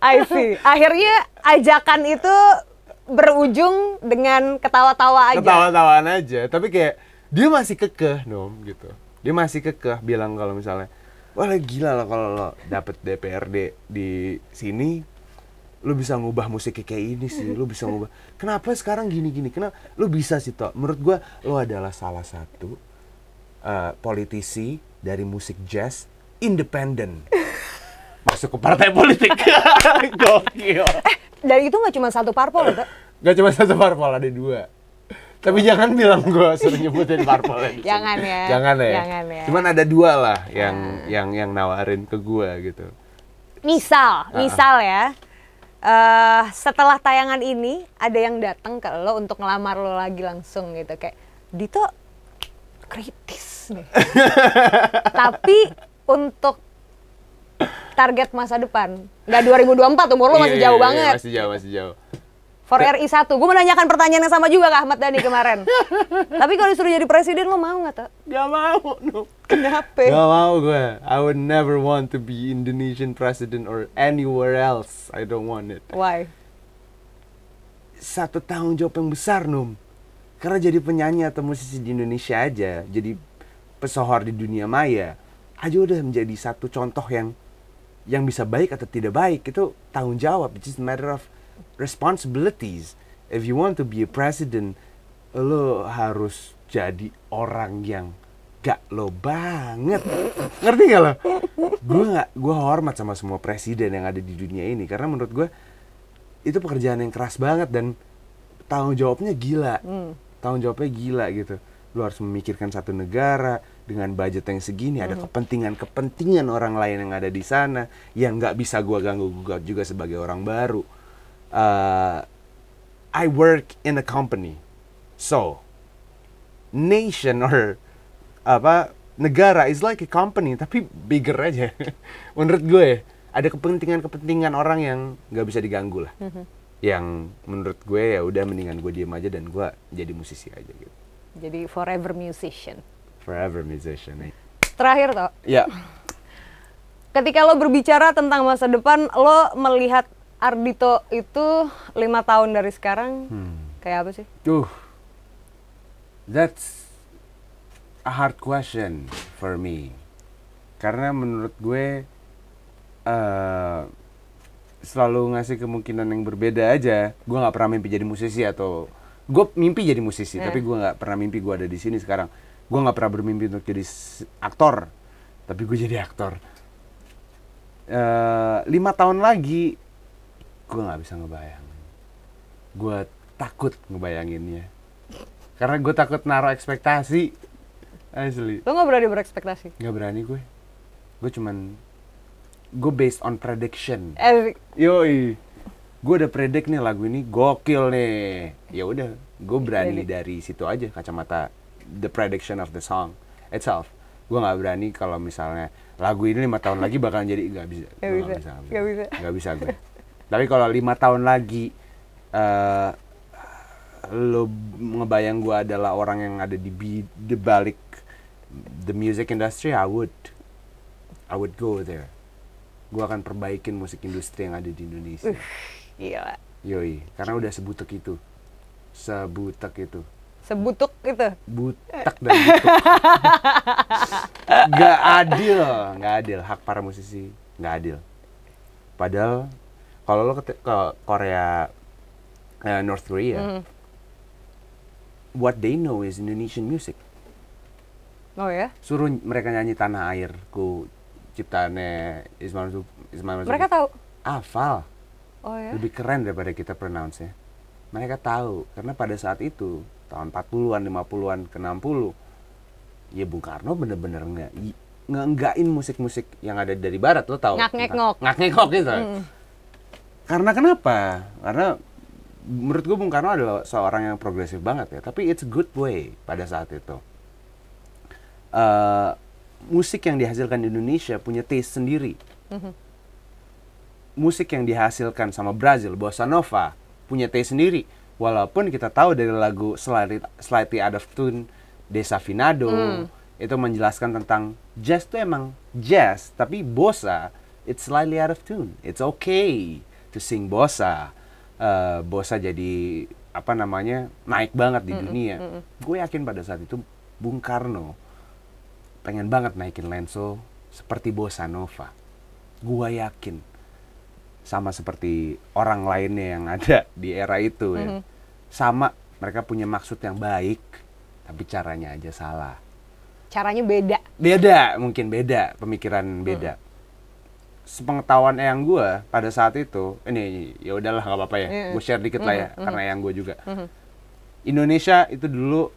I see. Akhirnya ajakan itu berujung dengan ketawa-tawa aja. Ketawa-tawaan aja, tapi kayak dia masih kekeh, gitu. Dia masih kekeh bilang kalau misalnya, wah gila lah kalau lo dapet DPRD di sini, lo bisa ngubah musik kayak ini sih, lo bisa ngubah. Kenapa sekarang gini-gini? Kenapa? Lo bisa sih, Tok. Menurut gue, lo adalah salah satu politisi dari musik jazz independen. Masuk ke partai politik. Gokil. Dan itu nggak cuma satu parpol, Tok. Nggak cuma satu parpol, ada 2. Tapi jangan bilang gue suruh nyebutin parpol. Jangan ya. Jangan ya. Cuman ada 2 lah yang nawarin ke gue gitu. Misal ya. Setelah tayangan ini ada yang datang ke lo untuk ngelamar lo lagi langsung gitu, kayak Dito kritis nih. Tapi untuk target masa depan, nggak 2024, umur lo masih jauh banget. Masih jauh. For RI 1, gue menanyakan pertanyaan yang sama juga ke Ahmad Dhani kemarin. Tapi kalau disuruh jadi presiden, lo mau nggak, Tak? Gak mau, Kenapa? Gak mau gue. I would never want to be Indonesian president or anywhere else. I don't want it. Why? Satu tanggung jawab yang besar, Karena jadi penyanyi atau musisi di Indonesia aja, jadi pesohor di dunia maya, aja udah menjadi satu contoh yang bisa baik atau tidak baik. Itu tanggung jawab. It's just a matter of responsibilities. If you want to be a president, lo harus jadi orang yang gak lo banget. Ngerti gak lo? Gue hormat sama semua presiden yang ada di dunia ini, karena menurut gue itu pekerjaan yang keras banget dan tanggung jawabnya gila. Tanggung jawabnya gila gitu. Lo harus memikirkan satu negara dengan budget yang segini, ada kepentingan orang lain yang ada di sana yang nggak bisa gue ganggu juga sebagai orang baru. I work in a company, so nation or negara is like a company tapi bigger aja. Menurut gue ada kepentingan orang yang nggak bisa diganggu lah. Yang menurut gue ya udah mendingan gue diem aja dan gue jadi musisi aja gitu. Jadi forever musician. Forever musician. Terakhir, Tok. Ya. Ketika lo berbicara tentang masa depan, lo melihat Ardhito itu 5 tahun dari sekarang, kayak apa sih? That's a hard question for me. Karena menurut gue selalu ngasih kemungkinan yang berbeda aja. Gue nggak pernah mimpi jadi musisi atau gue mimpi jadi musisi, tapi gue nggak pernah mimpi gue ada di sini sekarang. Gue nggak pernah bermimpi untuk jadi aktor, tapi gue jadi aktor. 5 tahun lagi, gue nggak bisa ngebayang. Gue takut ngebayanginnya, karena gue takut naruh ekspektasi. Asli. Lo nggak berani berekspektasi? Nggak berani gue. Gue based on prediction. Yoi. Gue udah predict nih lagu ini gokil nih. Ya udah, gue berani dari situ aja, kacamata the prediction of the song itself. Gue nggak berani kalau misalnya lagu ini 5 tahun lagi bakalan jadi, nggak bisa. Nggak bisa gue. Tapi kalau 5 tahun lagi lo ngebayang gue adalah orang yang ada di balik the music industry, I would go there. Gue akan perbaikin musik industri yang ada di Indonesia. Gila. Yoi, karena udah sebutek itu. Sebutek itu. Butek dan butek. Gak adil hak para musisi, gak adil. Padahal kalau lo ke Korea, North Korea, what they know is Indonesian music. Oh ya? Suruh mereka nyanyi Tanah Airku, ciptaannya Ismail Marzuki. Mereka tahu? Hafal. Oh ya? Lebih keren daripada kita pronounce-nya. Mereka tahu, karena pada saat itu, tahun 40-an, 50-an, ke 60, ya Bung Karno bener-bener ngeenggakin musik-musik yang ada dari barat, lo tahu? Ngak-ngek-ngok gitu. Karena kenapa? Karena menurut gue Bung Karno adalah seorang yang progresif banget ya, tapi it's a good way pada saat itu. Musik yang dihasilkan di Indonesia punya taste sendiri. Musik yang dihasilkan sama Brazil, Bossa Nova, punya taste sendiri. Walaupun kita tahu dari lagu Slightly Out of Tune, Desafinado, itu menjelaskan tentang jazz itu emang jazz, tapi bossa, it's slightly out of tune. It's okay to sing bossa. Bossa jadi naik banget di dunia. Gue yakin pada saat itu Bung Karno pengen banget naikin lenso seperti Bossa Nova. Gue yakin sama seperti orang lainnya yang ada di era itu ya. Sama, mereka punya maksud yang baik, tapi caranya aja salah. Caranya beda. Mungkin beda, pemikiran beda. Sepengetahuan eyang gue pada saat itu, ini ya udahlah nggak apa-apa ya, gue share dikit lah ya, karena eyang gue juga. Indonesia itu dulu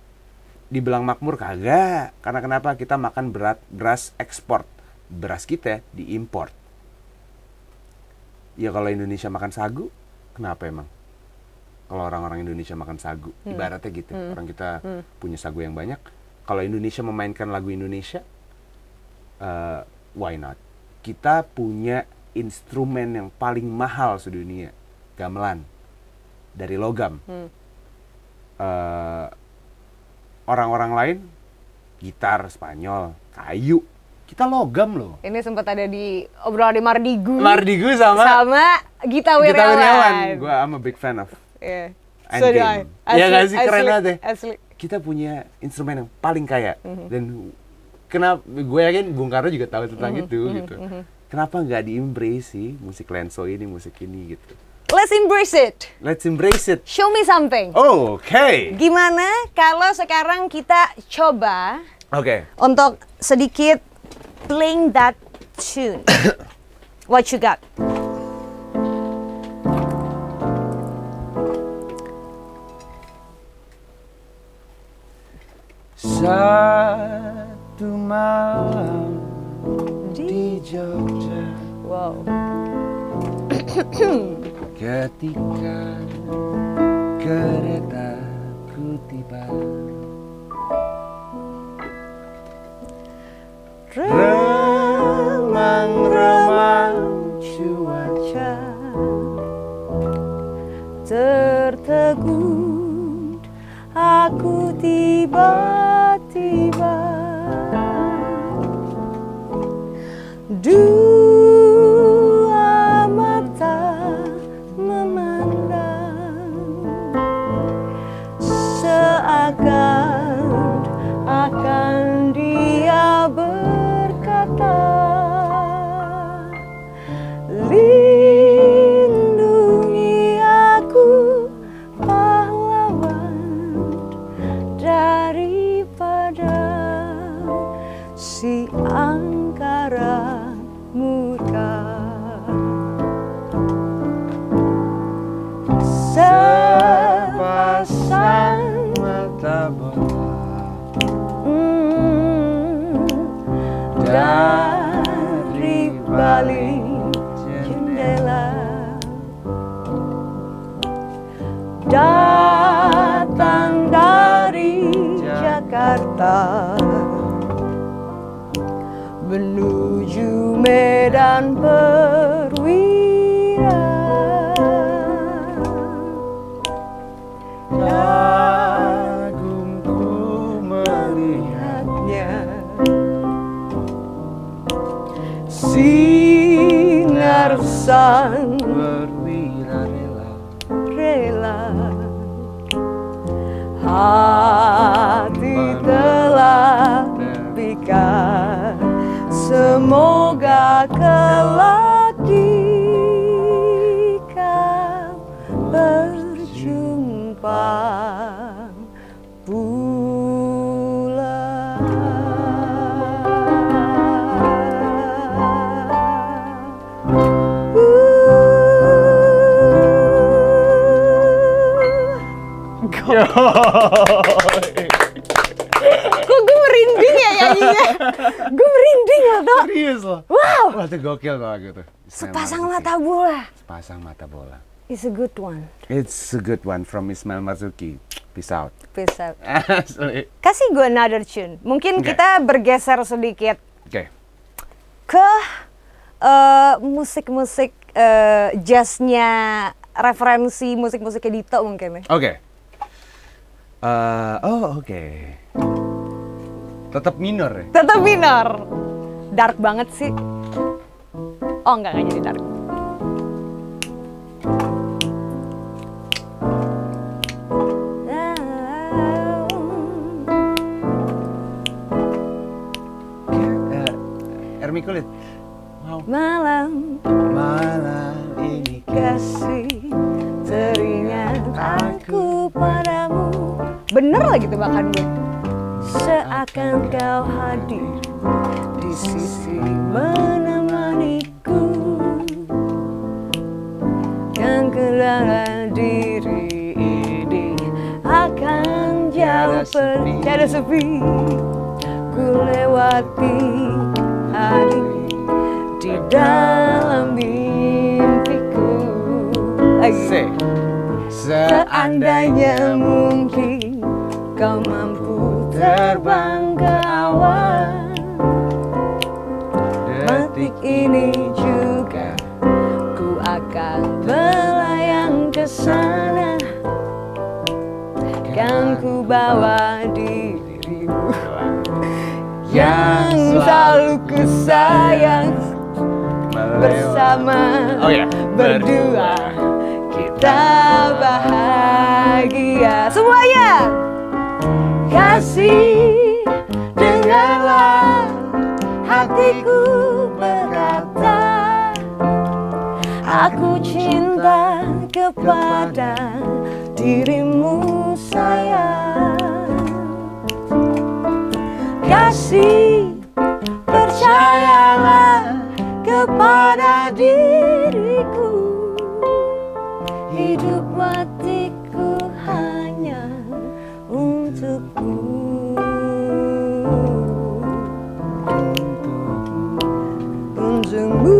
dibilang makmur kagak, karena kenapa? Kita makan beras ekspor, beras kita diimport. Ya kalau Indonesia makan sagu, kenapa emang? Kalau orang-orang Indonesia makan sagu, ibaratnya gitu, orang kita punya sagu yang banyak. Kalau Indonesia memainkan lagu Indonesia, why not? Kita punya instrumen yang paling mahal sedunia, gamelan, dari logam. Orang-orang lain, gitar Spanyol, kayu. Kita logam loh. Ini sempat ada di obrolan di Mardigu. Mardigu sama Gita Wirjawan. Gue I'm a big fan of. Yeah. Endgame. Iya nggak sih, keren banget ya. Asli. Kita punya instrumen yang paling kaya, dan kenapa gue yakin Bung Karno juga tahu tentang itu gitu. Kenapa nggak di-embrace sih musik lenso ini, musik ini gitu? Let's embrace it. Let's embrace it. Show me something. Okay. Gimana kalau sekarang kita coba untuk sedikit playing that tune? What you got? Satu malam di Jogja. Wow. Ketika keretaku tiba, remang-remang cuaca, tertegun aku tiba-tiba dua mata memandang, seakan dia berkata, lindungi aku pahlawan daripada si angkara murka. Sepasang mata bola dari balik jendela, datang dari Jakarta menuju Medan Perwira. Kagumku melihatnya, sinar sang perwira rela, hati telah pikat. Semoga kelak kita berjumpa pula. Kok gue merinding ya nyanyinya? Gue merinding loh tuh. Serius loh. Wow. Wah, itu gokil tuh lagu tuh. Sepasang mata bola. Sepasang mata bola. It's a good one. It's a good one from Ismail Marzuki. Peace out. Peace out. Sorry. Kasih gue another tune. Mungkin kita bergeser sedikit ke musik-musik jazznya, referensi musik-musiknya Dito mungkin ya. Oke. Tetap minor ya? Tetap minor. Dark banget sih. Oh enggak jadi dark. Ermi Kulit. Wow. Malam ini kasih teringat aku padamu. Bener lagi tebakan gue. Seakan kau hadir di sisi menemaniku, yang kehilangan diri ini akan jauh tiada sepi. Ku lewati hari di dalam mimpiku. Seandainya mungkin kau mampu terbang ke awan, detik ini juga ku akan melayang ke sana. Kan ku bawa dirimu yang selalu ku sayang. Bersama berdua kita bahagia semuanya. Kasih, dengarlah hatiku berkata, aku cinta kepada dirimu sayang. Kasih, percayalah kepada diriku, hidup matiku hanya untukmu. Untukmu.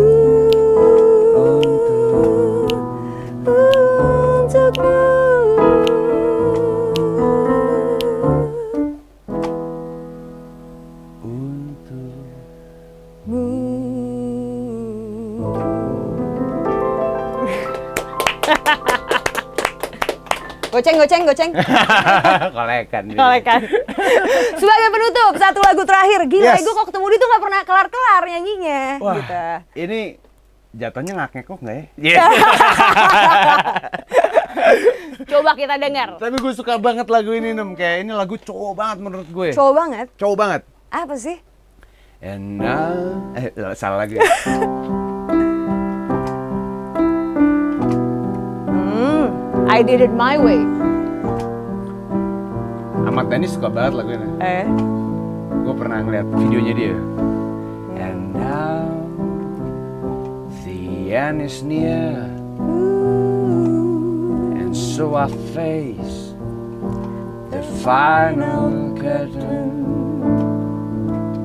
Goceng. Kolekan. Sebagai penutup, satu lagu terakhir. Gila, gue kok ketemu dia tuh gak pernah kelar-kelar nyanyinya. Wah, gitu. Ini jatuhnya ngak-ngekok nggak ya? Coba kita dengar. Tapi gue suka banget lagu ini, Nem. Kayak ini lagu cowok banget menurut gue. Cowok banget? Cowok banget. Apa sih? And now... salah lagi. I Did It My Way. Ahmad Dhani suka banget lagu ini. Gue pernah ngeliat videonya dia. And now the end is near, and so I face the final curtain.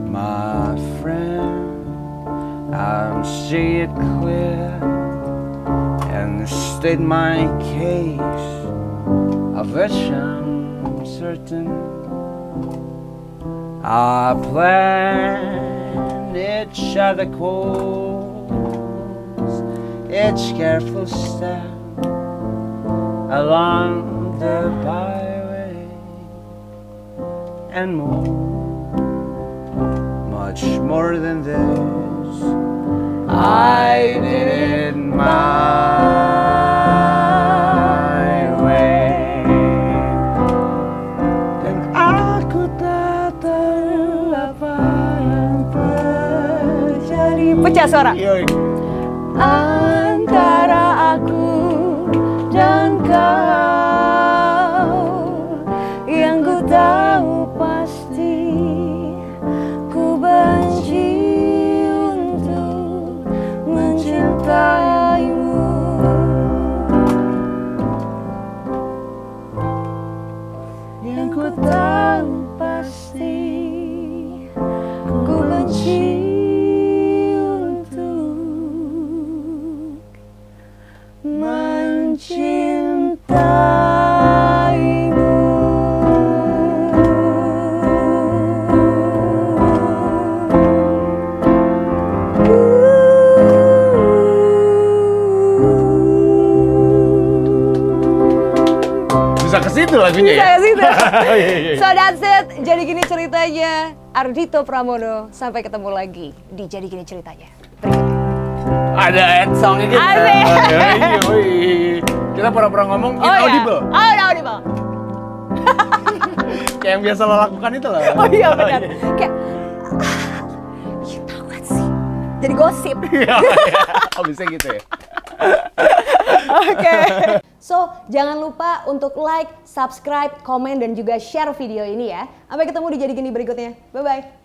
My friend, I'll see it clear and state my case, of which I'm certain. Our plan, each other calls, each careful step along the byway, and more, much more than this, I did it my way. Dan aku tak tahu apa yang terjadi. Pecah suara. Antara aku dan kau, yang ku tahu pasti ku benci untuk mencintaimu. mencintaimu. Bisa ke situ lagunya ya? Bisa ke situ. So that's it. Jadi gini ceritanya. Ardhito Pramono. Sampai ketemu lagi di Jadi Gini Ceritanya berikutnya. Ada end songnya gitu. Kita pura-pura ngomong inaudible. Ya? Oh, inaudible. Kayak yang biasa lo lakukan itu lah. Oh iya benar. Kayak, you tau gak sih? Jadi gosip. Oh bisa gitu ya? Oke. So, jangan lupa untuk like, subscribe, komen, dan juga share video ini ya. Sampai ketemu di Jadi Gini berikutnya. Bye-bye.